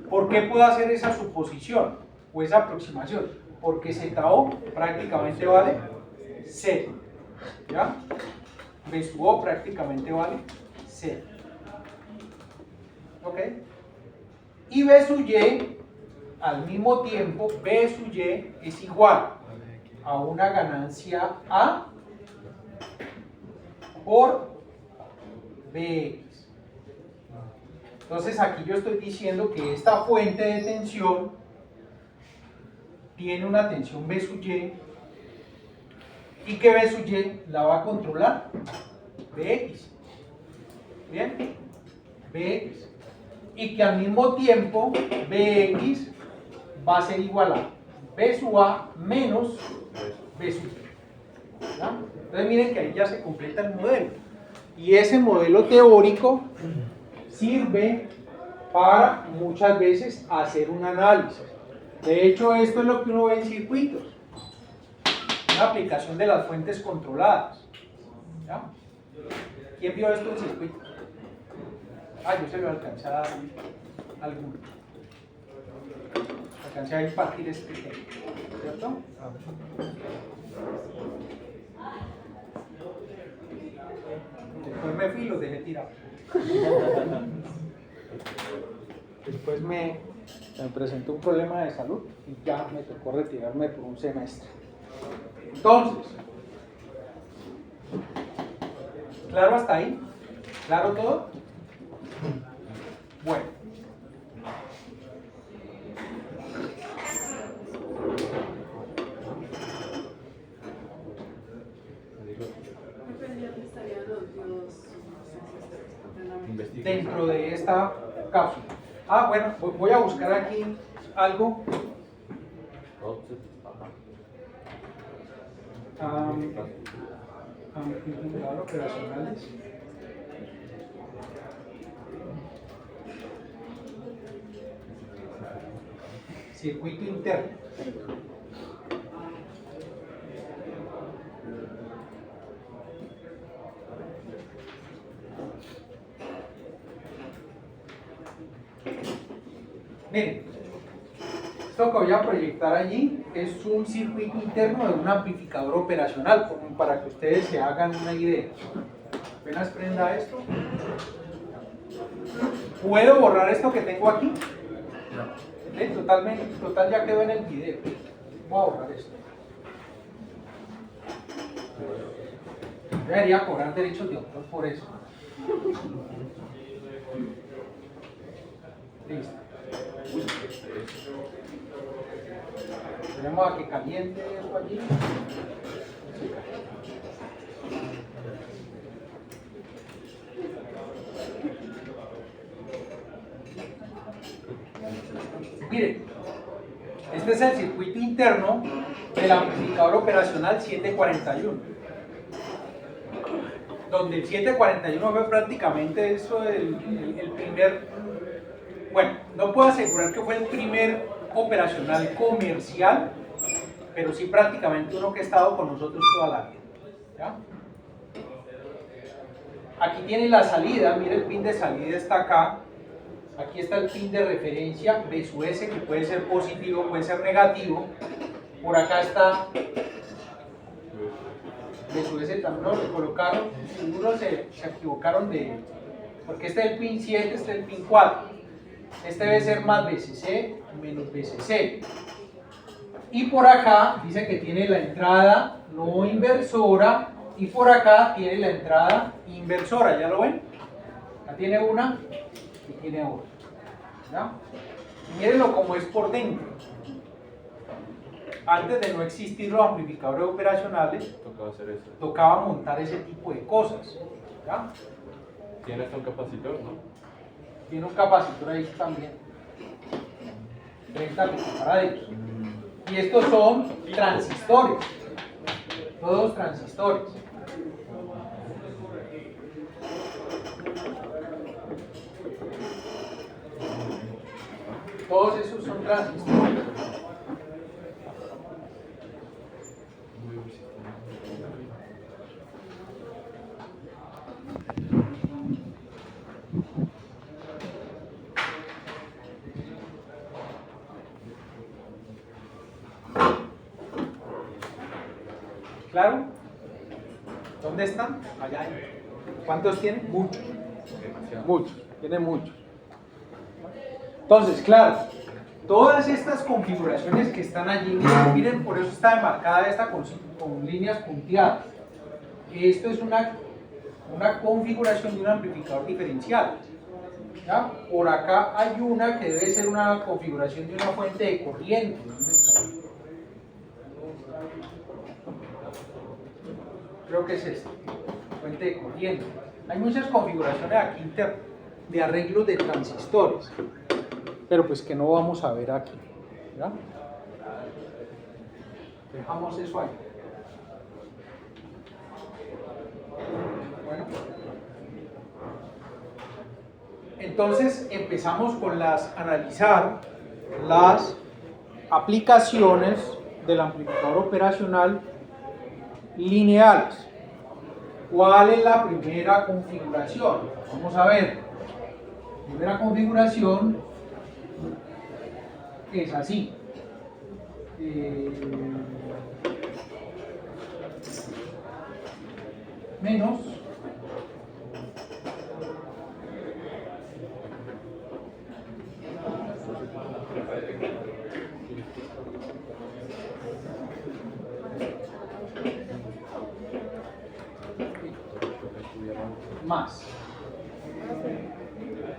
¿Por qué puedo hacer esa suposición o esa aproximación? Porque ZO prácticamente vale 0. ¿Ya? B sub O prácticamente vale 0. ¿Ok? Y B sub Y, al mismo tiempo, B sub Y es igual a una ganancia A por Bx. Entonces aquí yo estoy diciendo que esta fuente de tensión tiene una tensión B sub Y y que B sub Y la va a controlar Bx. ¿Bien? Bx. Y que al mismo tiempo Bx va a ser igual a B sub A menos B sub Y. ¿Ya? Entonces miren que ahí ya se completa el modelo. Y ese modelo teórico sirve para muchas veces hacer un análisis. De hecho, esto es lo que uno ve en circuitos. Una aplicación de las fuentes controladas. ¿Ya? ¿Quién vio esto en circuitos? Yo se lo alcancé a dar alguno. Alcancé a impartir este tema. ¿Cierto? Después me fui y los dejé tirados. Después me presentó un problema de salud y ya me tocó retirarme por un semestre. Entonces, ¿claro hasta ahí? ¿Claro todo? Bueno. Dentro de esta cápsula. Bueno, voy a buscar aquí algo. Operacionales. Circuito interno. Miren, esto que voy a proyectar allí es un circuito interno de un amplificador operacional, como para que ustedes se hagan una idea. Apenas prenda esto. ¿Puedo borrar esto que tengo aquí? Total ya quedó en el video. Voy a borrar esto. Debería cobrar derechos de autor por eso. Listo. Tenemos a que caliente esto allí. Miren, este es el circuito interno del amplificador operacional 741, donde el 741 fue prácticamente eso, el primer, bueno, no puedo asegurar que fue el primer operacional comercial, pero sí prácticamente uno que ha estado con nosotros toda la vida. ¿Ya? Aquí tiene la salida, mire, el pin de salida está acá. Aquí está el pin de referencia B sub S, que puede ser positivo, puede ser negativo. Por acá está B sub S, también lo colocaron, seguro se equivocaron porque este es el pin 7, este es el pin 4. Este debe ser más BCC menos BCC. Y por acá dice que tiene la entrada no inversora y por acá tiene la entrada inversora, ¿ya lo ven? Acá tiene una y tiene otra. ¿Ya? Y mírenlo como es por dentro. Antes de no existir los amplificadores operacionales, tocaba montar ese tipo de cosas. ¿Ya? Tiene hasta un capacitor, ¿no? Tiene un capacitor ahí también. 30 picofaradios. Y estos son transistores. Todos transistores. Todos esos son transistores. ¿Claro? ¿Dónde están? Allá hay. ¿Cuántos tienen? Muchos. Muchos. Tiene muchos. Entonces, claro, todas estas configuraciones que están allí, miren, por eso está enmarcada esta con líneas punteadas. Esto es una configuración de un amplificador diferencial. ¿Ya? Por acá hay una que debe ser una configuración de una fuente de corriente. ¿Dónde está? Creo que es esta, fuente de corriente. Hay muchas configuraciones aquí de arreglos de transistores, pero pues que no vamos a ver aquí. ¿Ya? Dejamos eso ahí. Bueno. Entonces empezamos con analizar las aplicaciones del amplificador operacional lineales. ¿Cuál es la primera configuración? Vamos a ver. Primera configuración es así. Menos más.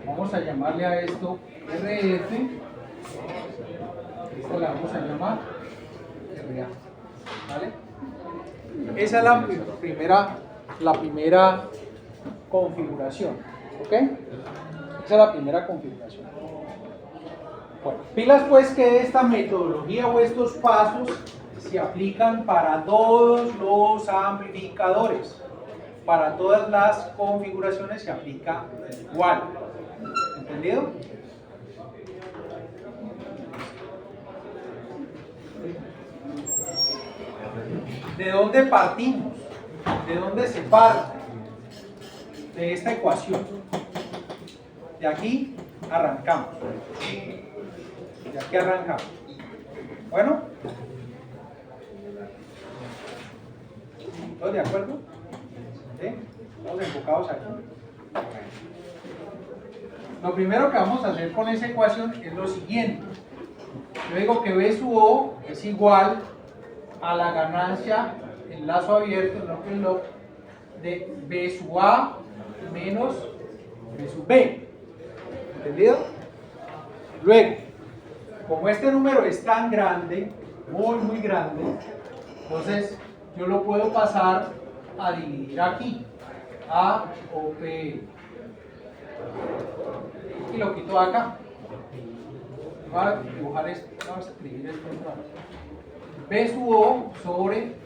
Vamos a llamarle a esto RF. Esto la vamos a llamar RA. ¿Vale? Esa es la primera configuración. ¿Ok? Esa es la primera configuración. Bueno, pilas pues que esta metodología o estos pasos se aplican para todos los amplificadores. Para todas las configuraciones se aplica igual. ¿Entendido? ¿De dónde partimos? ¿De dónde se parte? De esta ecuación. De aquí arrancamos. De aquí arrancamos. Bueno. ¿Todos de acuerdo? ¿Sí? Estamos enfocados aquí. Lo primero que vamos a hacer con esa ecuación es lo siguiente. Yo digo que B sub O es igual a la ganancia en lazo abierto, en open loop, de B sub A menos B sub B. ¿Entendido? Luego, como este número es tan grande, muy grande, entonces yo lo puedo pasar a dividir aquí, A o P. Y lo quito acá. Voy a dibujar esto, vamos a escribir esto. B sub O sobre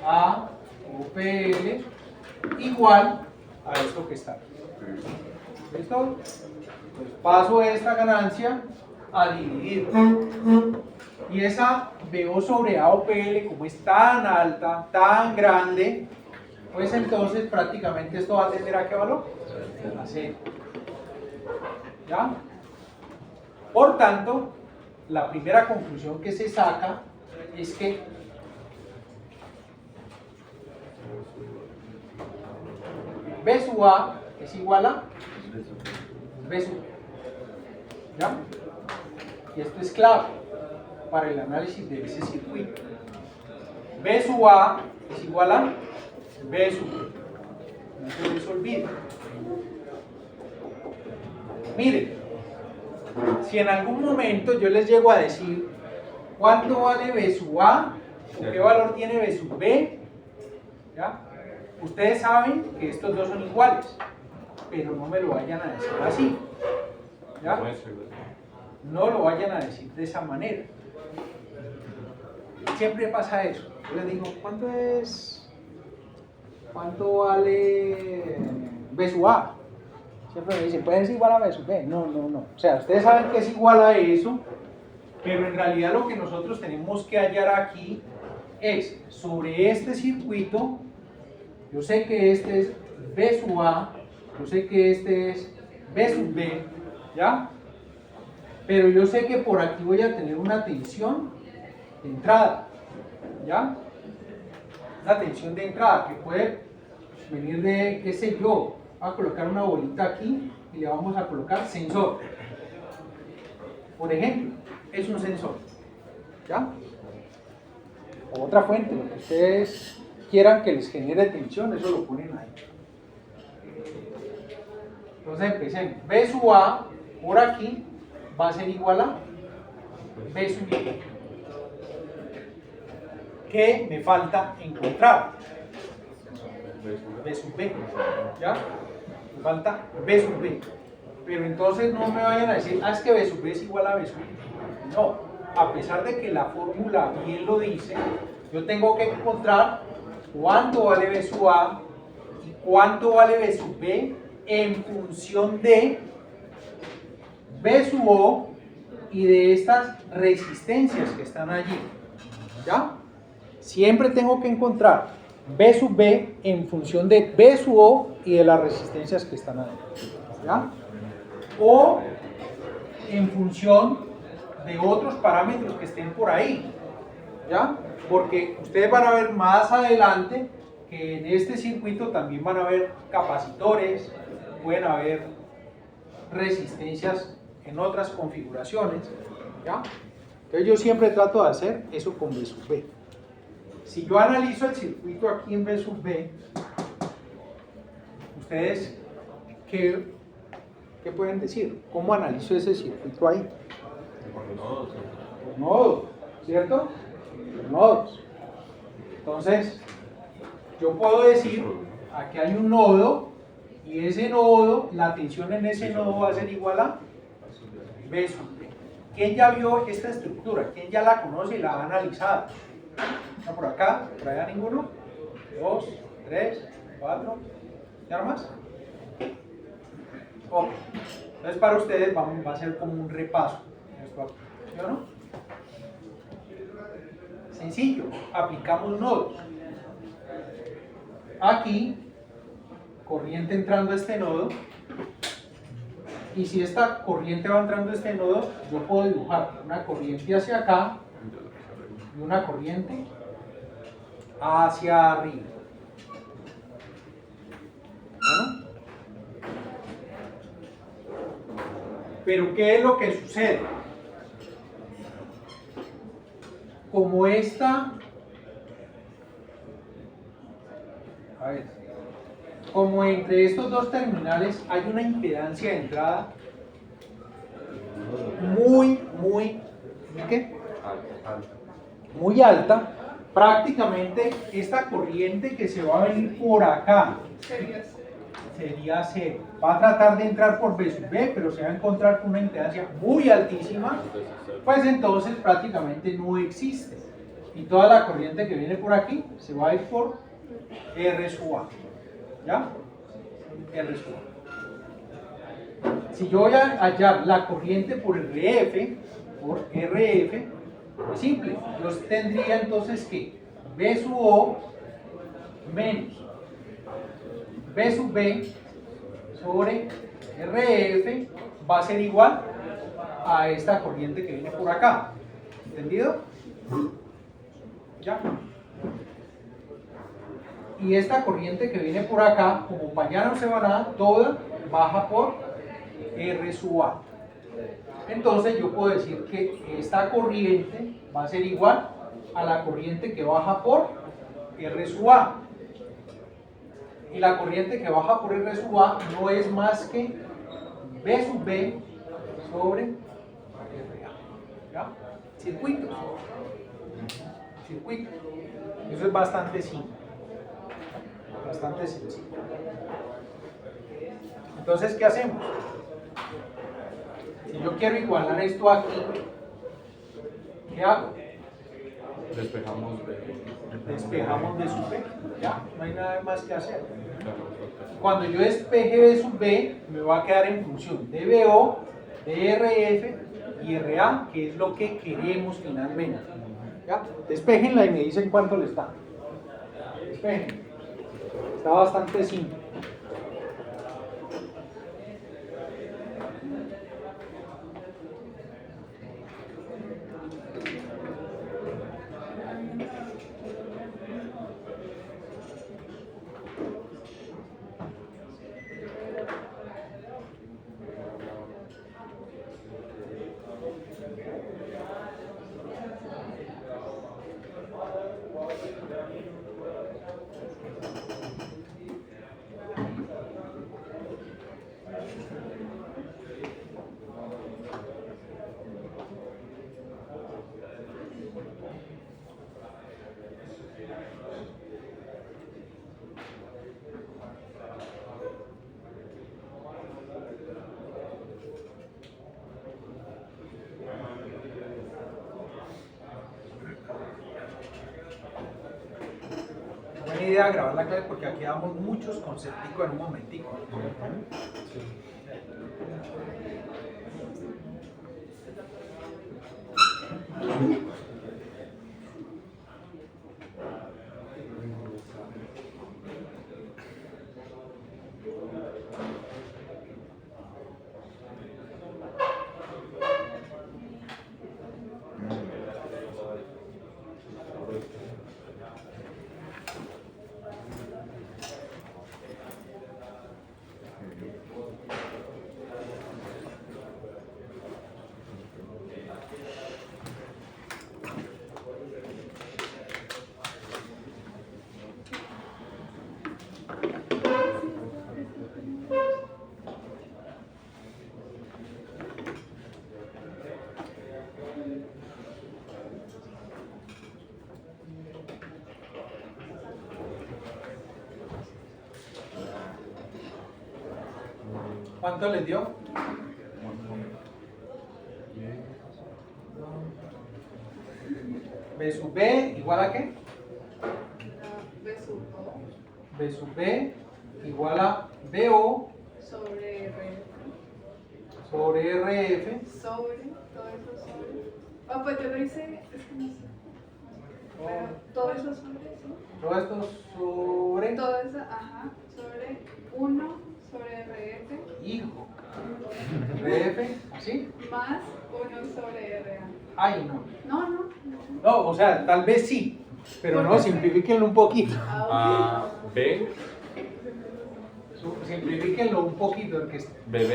A o PL igual a esto que está. ¿Listo? Pues paso esta ganancia a dividir. Y esa BO sobre A o PL, como es tan alta, tan grande, pues entonces prácticamente esto va a tender a qué valor? A 0. ¿Ya? Por tanto, la primera conclusión que se saca es que B sub A es igual a B sub B. ¿Ya? Y esto es clave para el análisis de ese circuito. B sub A es igual a B sub B. No se les olvide. Miren, si en algún momento yo les llego a decir cuánto vale B sub A o qué valor tiene B sub B, ¿ya? Ustedes saben que estos dos son iguales, pero no me lo vayan a decir así. ¿Ya? No lo vayan a decir de esa manera. Siempre pasa eso. Yo les digo, ¿cuánto vale B sub A? Siempre me dicen, ¿puede ser igual a B sub B? No. O sea, ustedes saben que es igual a eso, pero en realidad lo que nosotros tenemos que hallar aquí es, sobre este circuito, yo sé que este es B sub A, yo sé que este es B sub B, ¿ya? Pero yo sé que por aquí voy a tener una tensión de entrada, ¿ya? Una tensión de entrada que puede venir de, qué sé yo, a colocar una bolita aquí y le vamos a colocar sensor, por ejemplo. es un sensor. ¿Ya? O otra fuente, lo que ustedes quieran que les genere tensión, eso lo ponen ahí. Entonces empecemos. B sub A por aquí va a ser igual a B sub B. ¿Qué me falta encontrar? B sub B. ¿Ya? Me falta B sub B. Pero entonces no me vayan a decir, es que B sub B es igual a B sub B. No, a pesar de que la fórmula bien lo dice, yo tengo que encontrar cuánto vale B sub A y cuánto vale B sub B en función de B sub O y de estas resistencias que están allí. ¿Ya? Siempre tengo que encontrar B sub B en función de B sub O y de las resistencias que están allí. ¿Ya? O en función de otros parámetros que estén por ahí. ¿Ya? Porque ustedes van a ver más adelante que en este circuito también van a haber capacitores, pueden haber resistencias en otras configuraciones. ¿Ya? Entonces yo siempre trato de hacer eso con B sub B. Si yo analizo el circuito aquí en B sub B, ustedes, ¿qué pueden decir? ¿Cómo analizo ese circuito ahí? Por nodos, ¿cierto? Por nodos. Entonces, yo puedo decir, aquí hay un nodo, y ese nodo, la tensión en ese nodo va a ser igual a B sub B. ¿Quién ya vio esta estructura? ¿Quién ya la conoce y la ha analizado? ¿Está por acá? ¿Por allá ninguno? 2, 3, 4, ¿ya más? Ok. Entonces para ustedes va a ser como un repaso. Esto aquí, ¿sí o no? Sencillo, aplicamos nodos. Aquí, corriente entrando a este nodo. Y si esta corriente va entrando a este nodo, yo puedo dibujar una corriente hacia acá y una corriente hacia arriba. ¿Bueno? Pero ¿qué es lo que sucede? Como como entre estos dos terminales hay una impedancia de entrada muy alta, prácticamente esta corriente que se va a venir por acá sería cero. Va a tratar de entrar por B sub B, pero se va a encontrar con una impedancia muy altísima, pues entonces prácticamente no existe. Y toda la corriente que viene por aquí se va a ir por R sub A. ¿Ya? R sub A. Si yo voy a hallar la corriente por RF, es simple. Yo tendría entonces que B sub O menos B sub B sobre RF va a ser igual a esta corriente que viene por acá. ¿Entendido? ¿Ya? Y esta corriente que viene por acá, como para allá no se va nada, toda baja por R sub A. Entonces yo puedo decir que esta corriente va a ser igual a la corriente que baja por R sub A. Y la corriente que baja por R sub A no es más que B sub B sobre RA. ¿Ya? Circuito. Eso es bastante simple. Bastante sencillo. Entonces, ¿qué hacemos? Si yo quiero igualar esto aquí, ¿qué hago? Despejamos B sub B. Ya, no hay nada más que hacer. Cuando yo despeje B sub B, me va a quedar en función de BO, de RF y RA, que es lo que queremos finalmente. ¿Ya? Despejenla y me dicen cuánto le está. Despejen. Está bastante simple. idea grabar la clase porque aquí damos muchos concepticos en un momentico. ¿Cuánto les dio? B sub B igual a qué? B sub O B sub B igual a BO sobre RF. sobre RF. Sobre, todo eso sobre. Ah, pues yo lo hice, es que no sé. Pero todo eso sobre, ¿sí? Todo esto sobre Todo eso, ajá, sobre 1 sobre RF hijo. RF, ¿así? más 1 sobre RA. Ay, no. No, no. No, o sea, tal vez sí, pero no, simplifíquenlo un poquito. A, B, Simplifíquenlo un poquito. El que BB,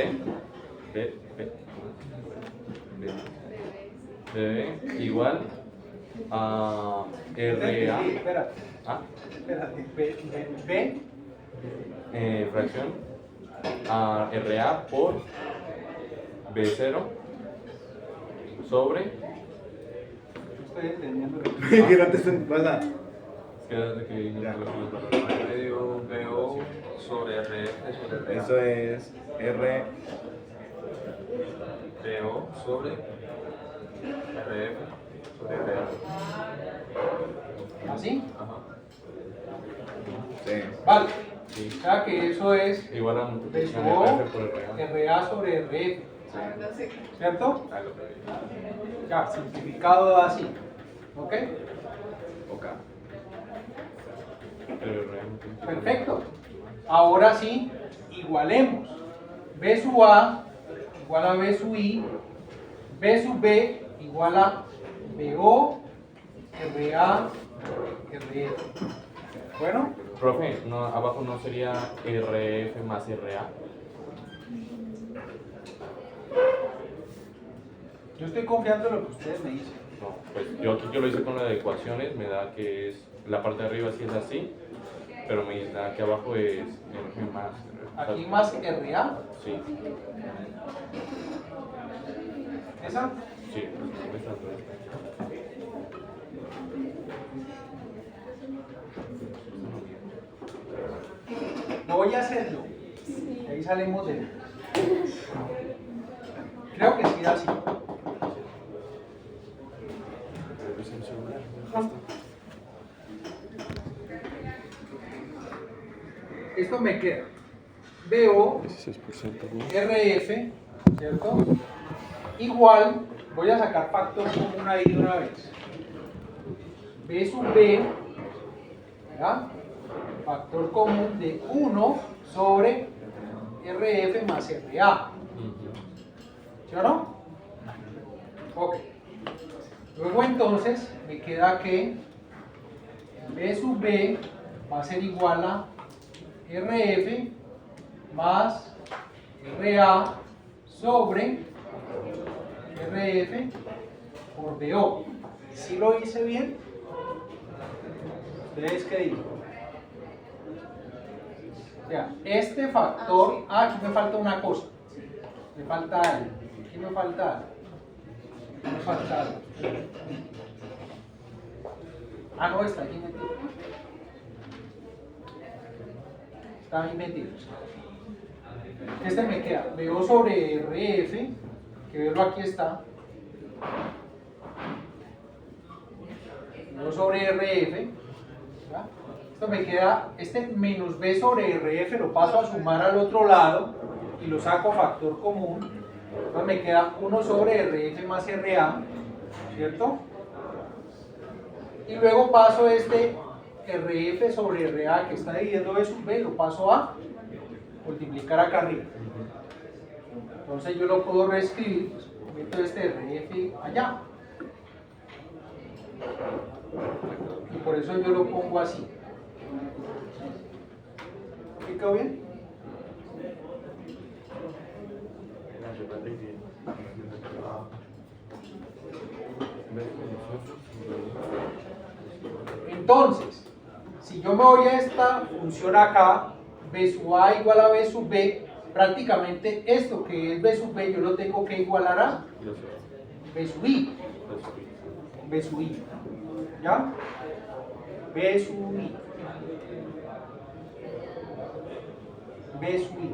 B, B, B, BB igual a RA, Espérate, A, espérate. B, fracción, a RA por B0 sobre, estoy entendiendo. Que no te estén. Pasa. quédate que no Ya. te Medio BO sobre RF sobre RA. Eso es R. BO sobre RF sobre RA. ¿Así? Ajá. Sí. Vale. Sí. O sea que eso es Igual a B multiplicación sub O, RF por RA. RA sobre RF, Ahora sí. ¿cierto? Ah, lo que- Ya, simplificado así. ¿Ok? Ok. Pero RA multiplicación. Perfecto. Ahora sí, igualemos. B sub A igual a B sub I, B sub B igual a BO, RA, RF. Bueno, Profe, no, abajo no sería RF más RA. yo estoy confiando en lo que ustedes me dicen. No, pues yo aquí que lo hice con la de ecuaciones, me da que es la parte de arriba sí es así, pero me da que abajo es RF más. Aquí más RA, Sí, esa. sí, esa es Voy a hacerlo. Y ahí salimos de. Creo que sí, así. Esto me queda. BO 16%. RF, ¿cierto? Igual, voy a sacar factor común ahí de una vez. B sub B, ¿verdad? Factor común de 1 sobre RF más RA. ¿Sí o no? Ok. Luego entonces me queda que B sub B va a ser igual a RF más RA sobre RF por BO. ¿Sí lo hice bien? ¿Ustedes qué dicen? O sea, este factor, aquí me falta una cosa. Me falta algo. Aquí me falta algo. Aquí me falta algo. Ah, no, está aquí metido. Está ahí metido. Este me queda BO sobre RF, que verlo aquí está. BO sobre RF, ¿verdad? Esto me queda, este menos B sobre RF lo paso a sumar al otro lado y lo saco factor común. Entonces me queda 1 sobre RF más RA, ¿cierto? Y luego paso este RF sobre RA que está dividiendo B sub B, lo paso a multiplicar acá arriba. Entonces yo lo puedo reescribir, meto este RF allá. Y por eso yo lo pongo así. ¿Quedó bien? Entonces, si yo me voy a esta función acá, B sub A igual a B sub B, prácticamente esto que es B sub B yo lo tengo que igualar a B sub I. B sub I. ¿Ya? B sub I. B sub I.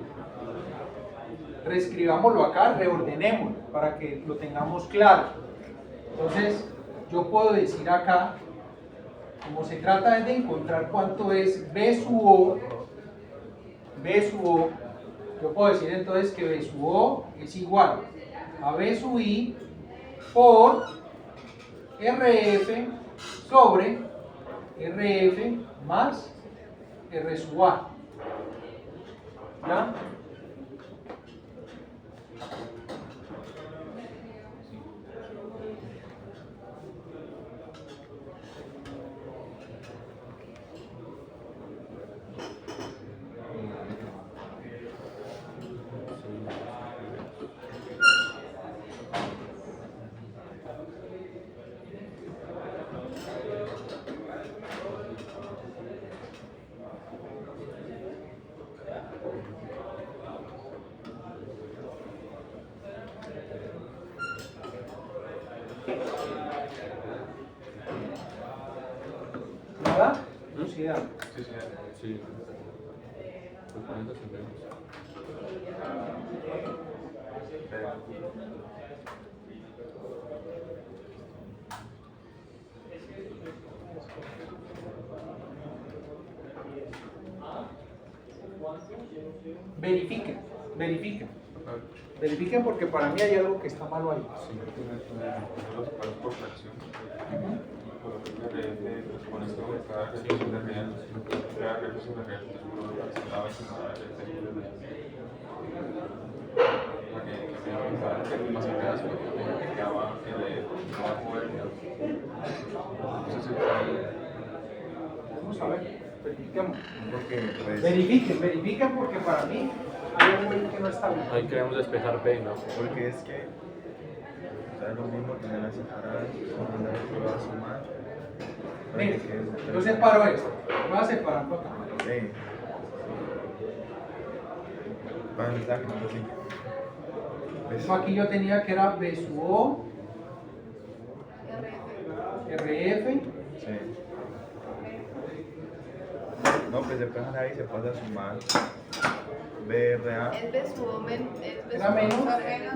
Reescribámoslo acá, reordenémoslo para que lo tengamos claro. Entonces, yo puedo decir acá, como se trata de encontrar cuánto es B sub O, yo puedo decir entonces que B sub O es igual a B sub I por RF sobre RF más R sub A. ¿Ya? ¿Nada? Velocidad. Sí, sí. Sí. Pues con eso tendremos. Verifiquen, verifiquen. Verifiquen porque para mí hay algo que está malo ahí. Sí, los separos por fracción. Por RF, pues con esto cada RF es una real. Cada RF es una real. Entonces uno cada vez cada RF es una real. Para que sea más eficaz, que quedaba RF, no va a mover. Entonces, Vamos a ver, verifiquemos. Porque, pues, Verifiquen porque para mí hay algo ahí que no está bien. Ahí queremos despejar B, ¿no? porque es que o sea, es lo mismo que me la separar, cuando lo va a sumar. para Mire, que quede- yo separo esto. Voy a separar acá. Sí. Para empezar, que no así. Pues, Aquí yo tenía que era B sub O, RF, sí. No, pues se pasa ahí, se pasa a sumar. BRA. Es B sub O Era menos sobre BRA.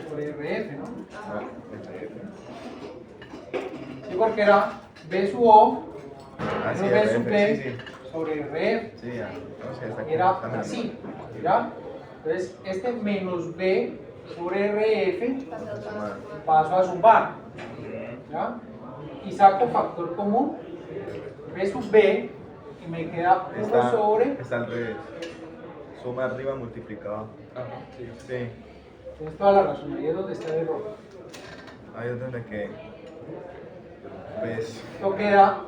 por RF, ¿no? No, RF. Sí, porque era B sub O, Ah, sí, menos B sub RF, B sí, sí. sobre RF. Sí, ya. No, sí, está aquí, Era está bien. así, ¿ya? Entonces, este menos B sobre RF Sumar. paso a sumar, ¿ya? Y saco factor común, B sub B, y me queda 1 sobre, Está al revés. Suma arriba multiplicado. Ajá, sí. Sí. tienes toda la razón, ahí es donde está el error. Ahí es donde que ves Esto queda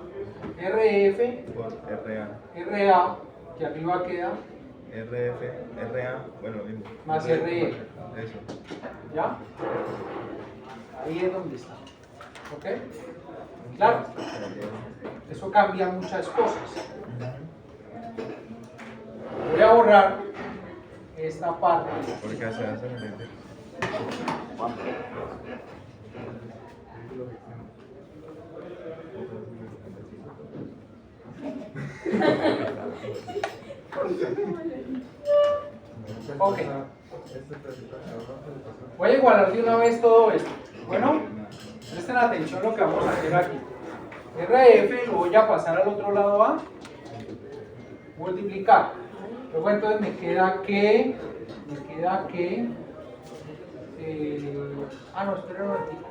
RF, por RA. RA, que arriba queda, RF, RA, bueno, lo mismo. Más RE. Eso. ¿ya? Ahí es donde está, ¿ok? Claro, eso cambia muchas cosas. Voy a borrar esta parte. Porque se hace diferente. Ok. Voy a igualar de una vez todo esto. Bueno, presten atención a lo que vamos a hacer aquí. RF lo voy a pasar al otro lado a multiplicar. Luego entonces me queda que no, espera un ratito.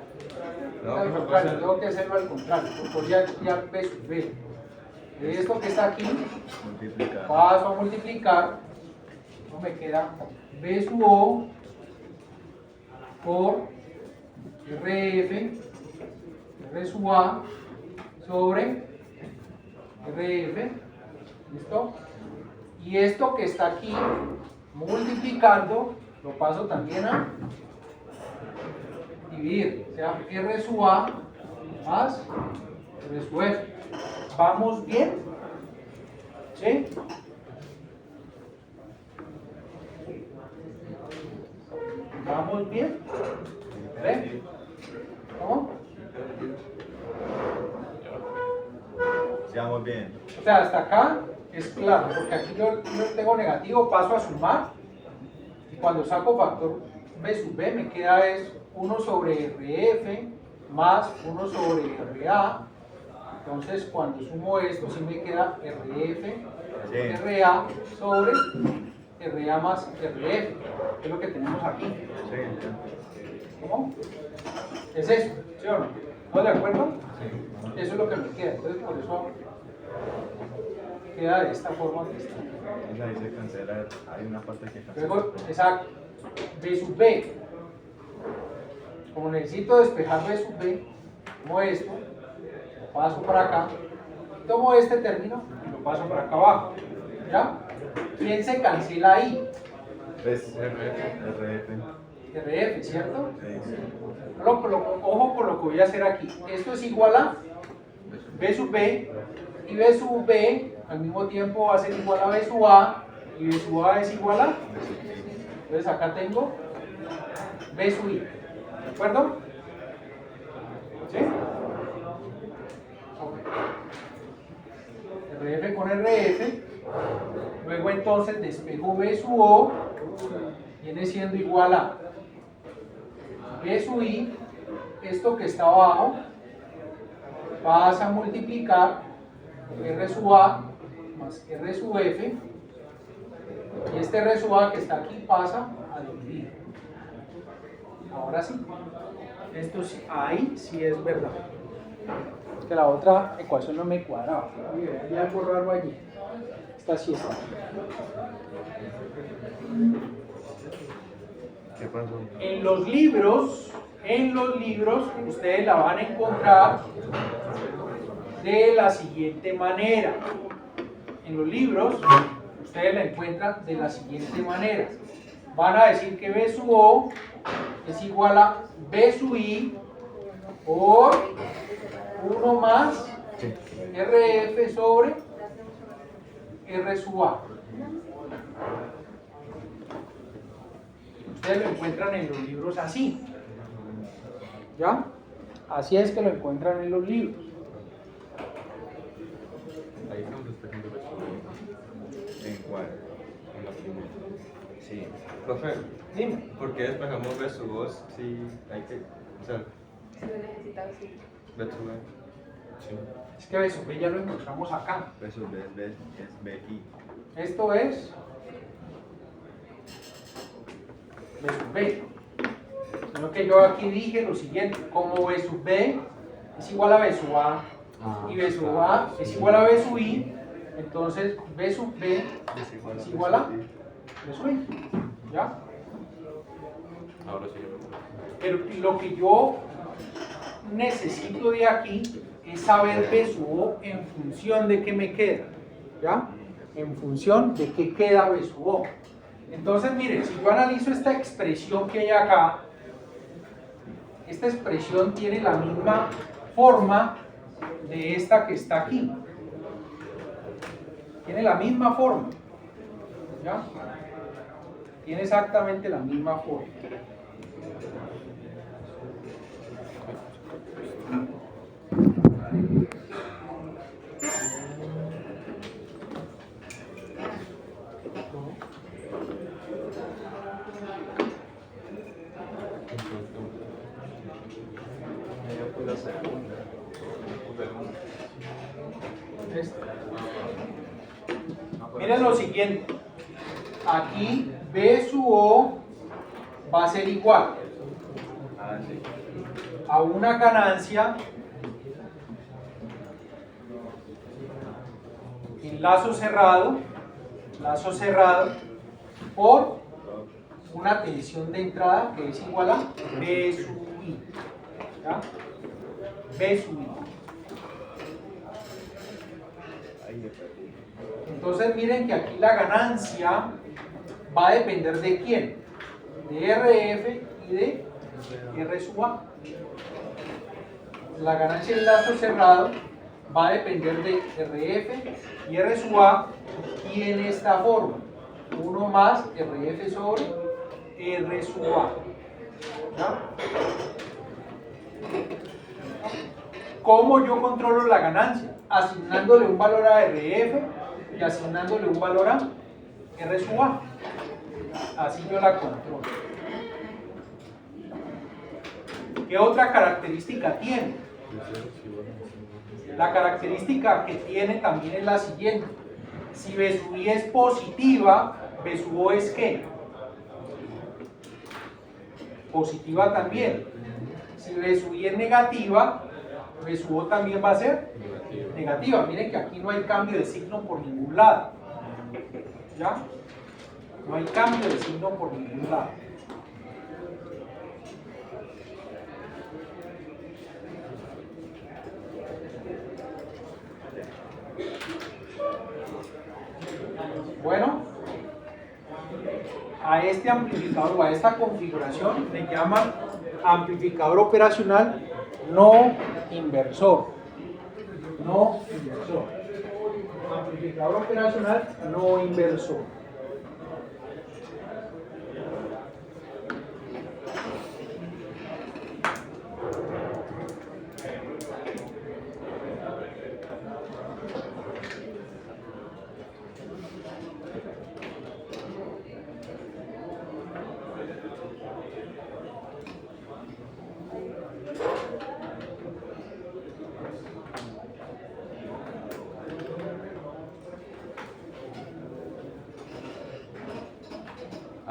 No, Al contrario, tengo que hacerlo al contrario, porque ya B sub B. Esto que está aquí, Multiplicar. paso a multiplicar, no me queda B sub O por RF, R sub A sobre RF, ¿listo? Y esto que está aquí, multiplicando, lo paso también a dividir, o sea, R sub A más R sub F. ¿Vamos bien? ¿Sí? ¿Vamos bien? ¿Ve? ¿Cómo? Sigamos bien. O sea, hasta acá es claro, porque aquí yo tengo negativo, paso a sumar, y cuando saco factor B sub B me queda es 1 sobre RF más 1 sobre RA. Entonces cuando sumo esto sí me queda RF, Sí. RA sobre RA más RF, que es lo que tenemos aquí. Sí, ya. ¿Cómo? Es eso, ¿sí o no? ¿Estamos de acuerdo? Eso es lo que me queda, entonces por eso queda de esta forma que está. Esa ahí se cancela. Hay una parte que cancela. Luego, exacto, B sub B. Como necesito despejar B sub B, tomo esto, lo paso para acá, tomo este término y lo paso para acá abajo. ¿Ya? ¿Quién se cancela ahí? ¿Ves? RF. RF, ¿cierto? Sí. Ojo con lo que voy a hacer aquí. Esto es igual a B sub B y B sub B al mismo tiempo va a ser igual a B sub A y B sub A es igual a. Entonces acá tengo B sub I. ¿De acuerdo? ¿Sí? Ok. RF con RF. Luego entonces despejo B sub O. Viene siendo igual a B sub I. Esto que está abajo pasa a multiplicar R sub A más R sub F. Y este R sub A que está aquí pasa a dividir. Ahora sí. Esto sí, ahí sí es verdad. Es que la otra ecuación no me cuadraba. Hay algo raro allí. Esta sí está. ¿Qué pasó? En los libros ustedes la van a encontrar de la siguiente manera. En los libros ustedes la encuentran de la siguiente manera. Van a decir que B sub O es igual a B sub I por 1 más RF sobre R sub A. Ustedes lo encuentran en los libros así. ¿Ya? Así es que lo encuentran en los libros. Ahí estamos despejando eso. ¿En cuál? En la primera. Sí. Profe, Dime. ¿por qué despejamos B sub 2 si hay que, o sea, Se lo necesitaba así. B sub B? Sí. Es que B sub B ya lo encontramos acá. Eso es BI. Esto es B sub B. Sino que yo aquí dije lo siguiente, como B sub B es igual a B sub A y B sub A es igual a B sub I, entonces B sub B es igual a B sub I. ¿Ya? Ahora sí. Pero lo que yo necesito de aquí es saber B sub O en función de qué me queda. ¿Ya? En función de qué queda B sub O. Entonces, miren, si yo analizo esta expresión que hay acá, esta expresión tiene la misma forma de esta que está aquí. Tiene la misma forma. ¿Ya? Tiene exactamente la misma forma. Yo puse la segunda. Puse el 1. Entonces lo siguiente, aquí B sub O va a ser igual a una ganancia en lazo cerrado por una tensión de entrada que es igual a B sub I. ¿Ya? B sub I. Entonces miren que aquí la ganancia va a depender de quién, de RF y de R sub A. La ganancia en lazo cerrado va a depender de RF y R sub A y en esta forma 1 más RF sobre R sub A. ¿Ya? ¿Cómo yo controlo la ganancia? Asignándole un valor a RF y asignándole un valor a R sub A. Así yo la controlo. ¿Qué otra característica tiene? La característica que tiene también es la siguiente. Si B sub I es positiva, B sub O es ¿qué? Positiva también. Si B sub I es negativa, B sub O también va a ser negativa. Miren que aquí no hay cambio de signo por ningún lado. ¿Ya? No hay cambio de signo por ningún lado. Bueno, a este amplificador o a esta configuración le llaman amplificador operacional no inversor. No inversor. Amplificador operacional no inversor.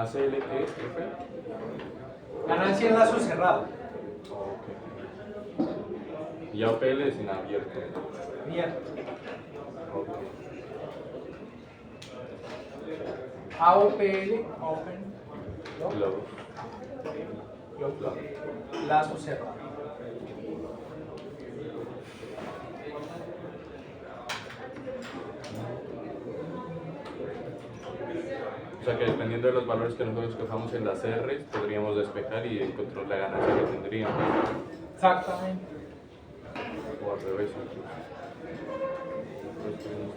ACLT, Ganancia en lazo cerrado. y AOPL es en abierto. Bien. Ok. AOPL, Open, ¿no? Close. Lazo cerrado. O sea que dependiendo de los valores que nosotros escojamos en las R's, podríamos despejar y encontrar la ganancia que tendríamos. Exactamente. O al revés incluso. Pues tenemos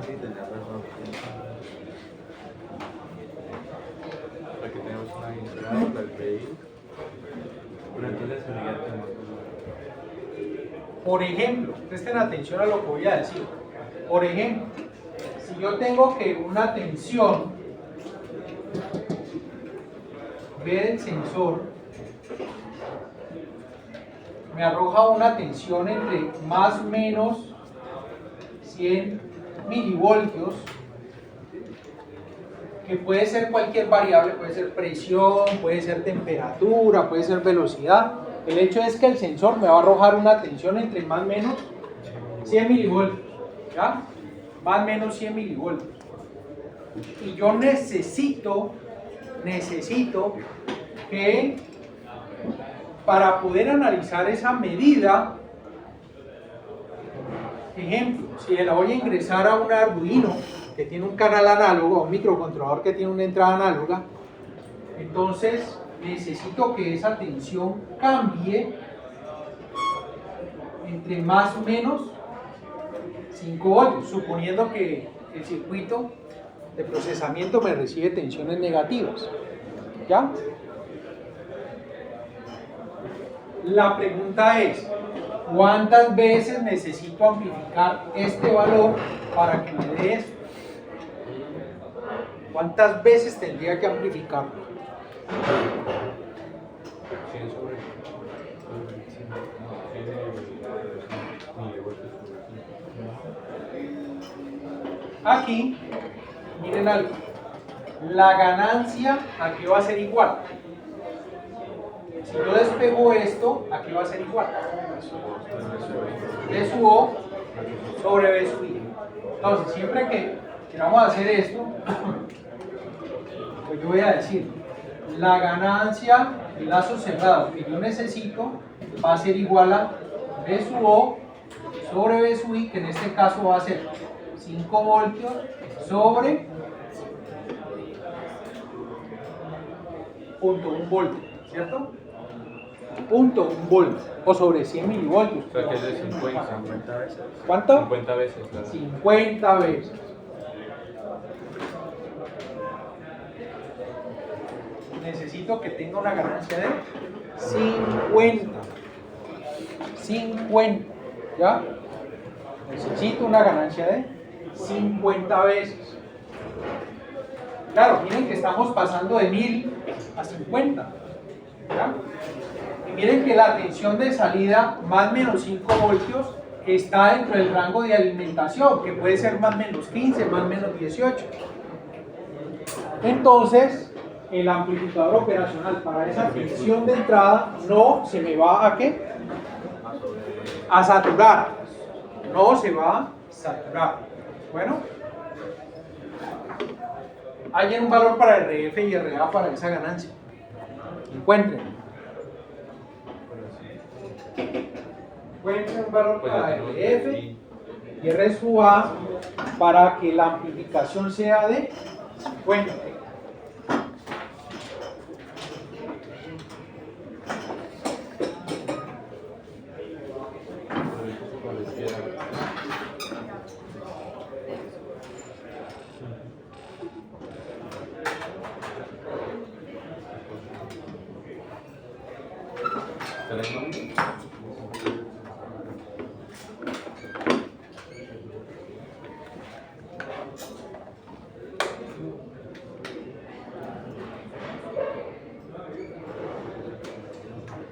Sí, tenés razón. aquí tenemos una entrada para el PI. Pero entonces sería el tema. Por ejemplo, presten atención a lo que voy a decir. Por ejemplo, si yo tengo que una tensión B del sensor me arroja una tensión entre más o menos 100 milivoltios, que puede ser cualquier variable, puede ser presión, puede ser temperatura, puede ser velocidad. El hecho es que el sensor me va a arrojar una tensión entre más o menos 100 milivoltios, ¿ya? Más o menos 100 milivoltios. Y yo necesito que para poder analizar esa medida, ejemplo, si la voy a ingresar a un Arduino que tiene un canal análogo, a un microcontrolador que tiene una entrada análoga, entonces necesito que esa tensión cambie entre más o menos 5 voltios, suponiendo que el circuito de procesamiento me recibe tensiones negativas. ¿Ya? La pregunta es, ¿cuántas veces necesito amplificar este valor para que me dé esto? ¿Cuántas veces tendría que amplificarlo? 100 sobre 100 milivoltios sobre 15. Aquí, miren algo. La ganancia, ¿a qué va a ser igual? Si yo despego esto, ¿a qué va a ser igual? B sub O sobre B sub I. Entonces, siempre que queramos hacer esto, pues yo voy a decir, la ganancia del lazo cerrado que yo necesito va a ser igual a B sub O sobre B sub I, que en este caso va a ser 5 voltios sobre 0.1 voltio, ¿cierto? 0.1 voltio o sobre 100 milivoltios. O sea que es de 50. 50 veces. ¿Cuánto? 50 veces, claro. 50 veces. Necesito que tenga una ganancia de 50. 50. ¿Ya? Necesito una ganancia de 50 veces. Claro, miren que estamos pasando de 1000 a 50. ¿Ya? Y miren que la tensión de salida más menos 5 voltios está dentro del rango de alimentación, que puede ser más menos 15, más menos 18. Entonces, el amplificador operacional para esa tensión de entrada no se me va a ¿qué? A saturar. No se va a saturar. Bueno, hay un valor para RF y RA para esa ganancia. Encuentren un valor Pues para ya tenemos RF aquí. y R sub A para que la amplificación sea de 50.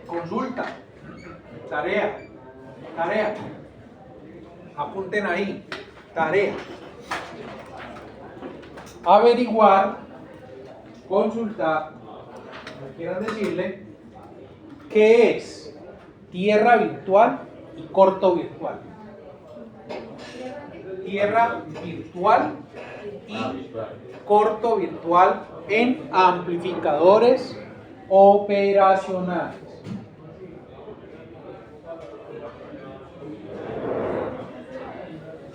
Consulta, tarea, apunten ahí, tarea, averiguar, consultar, como quieran decirle, qué es tierra virtual y corto virtual. Tierra virtual y corto virtual en amplificadores operacionales.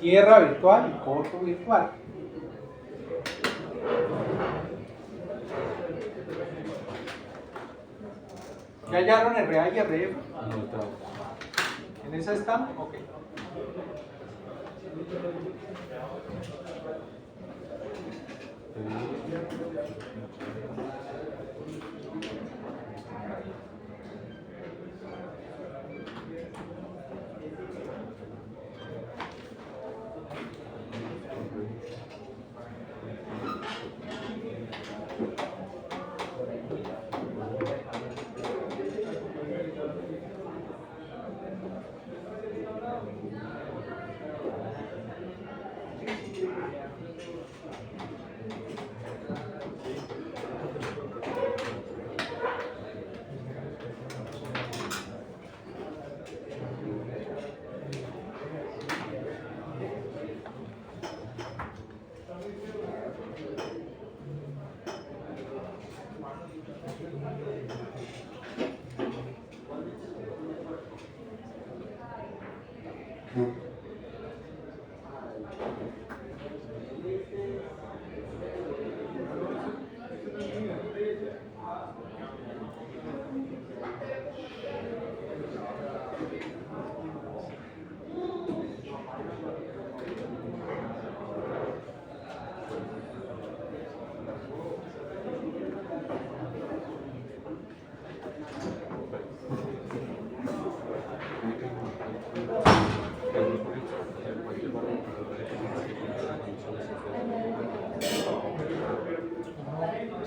Tierra virtual y corto virtual. ¿Ya hallaron RA y RF? No está. ¿En esa están? Ok.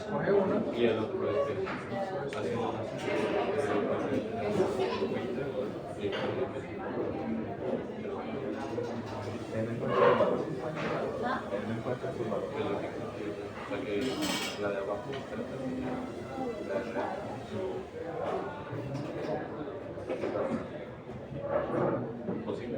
Escoge uno. Y el otro es Ten en cuenta teniendo en cuenta sus valores. Es lógico. O sea que la de abajo está la de real. Posible.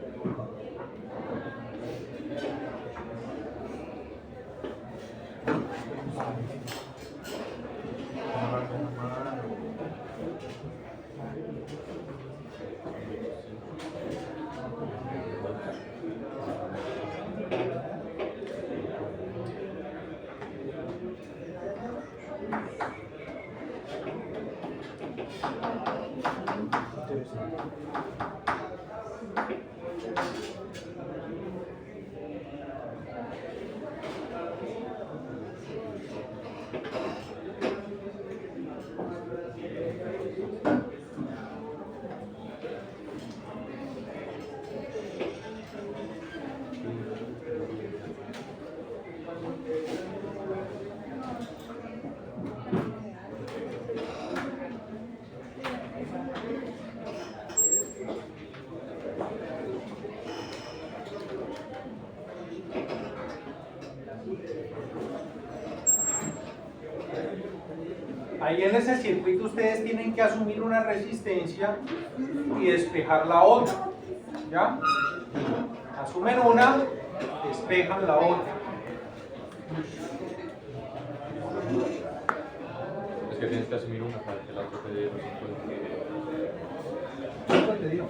Ahí en ese circuito ustedes tienen que asumir una resistencia y despejar la otra, ¿ya? Asumen una, despejan la otra. Es que tienes que asumir una para que la otra te dé los 50. ¿Cuánto te dio?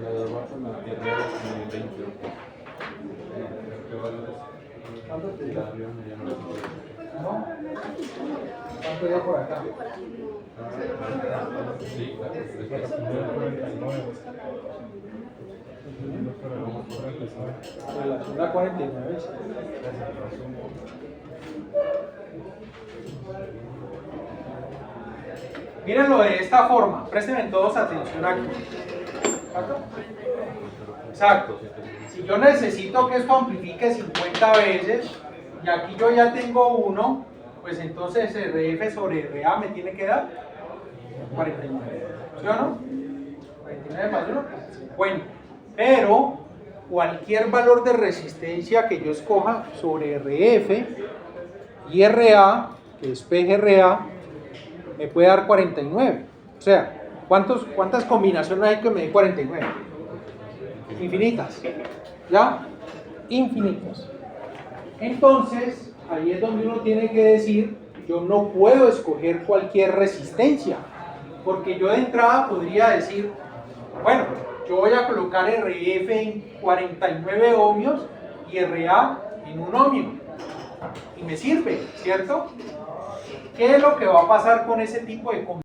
La de abajo, la de real, 20. ¿Qué valores? ¿Cuánto te dio? La de arriba me llama la atención. ¿No? ¿Cuánto dio por acá? Sí, claro. Relación a 49. Mírenlo de esta forma, presten todos atención aquí. ¿Exacto? Exacto. Si yo necesito que esto amplifique 50 veces y aquí yo ya tengo 1, pues entonces RF sobre RA me tiene que dar 49. ¿Sí o no? 49 más 1, 50. Pero cualquier valor de resistencia que yo escoja sobre RF y RA, que es PGRA, me puede dar 49. O sea, ¿cuántas combinaciones hay que me dé 49? Infinitas. ¿Ya? Infinitas. Entonces, ahí es donde uno tiene que decir, yo no puedo escoger cualquier resistencia, porque yo de entrada podría decir, bueno, yo voy a colocar RF en 49 ohmios y RA en 1 ohmio. Y me sirve, ¿cierto? ¿Qué es lo que va a pasar con ese tipo de combinación?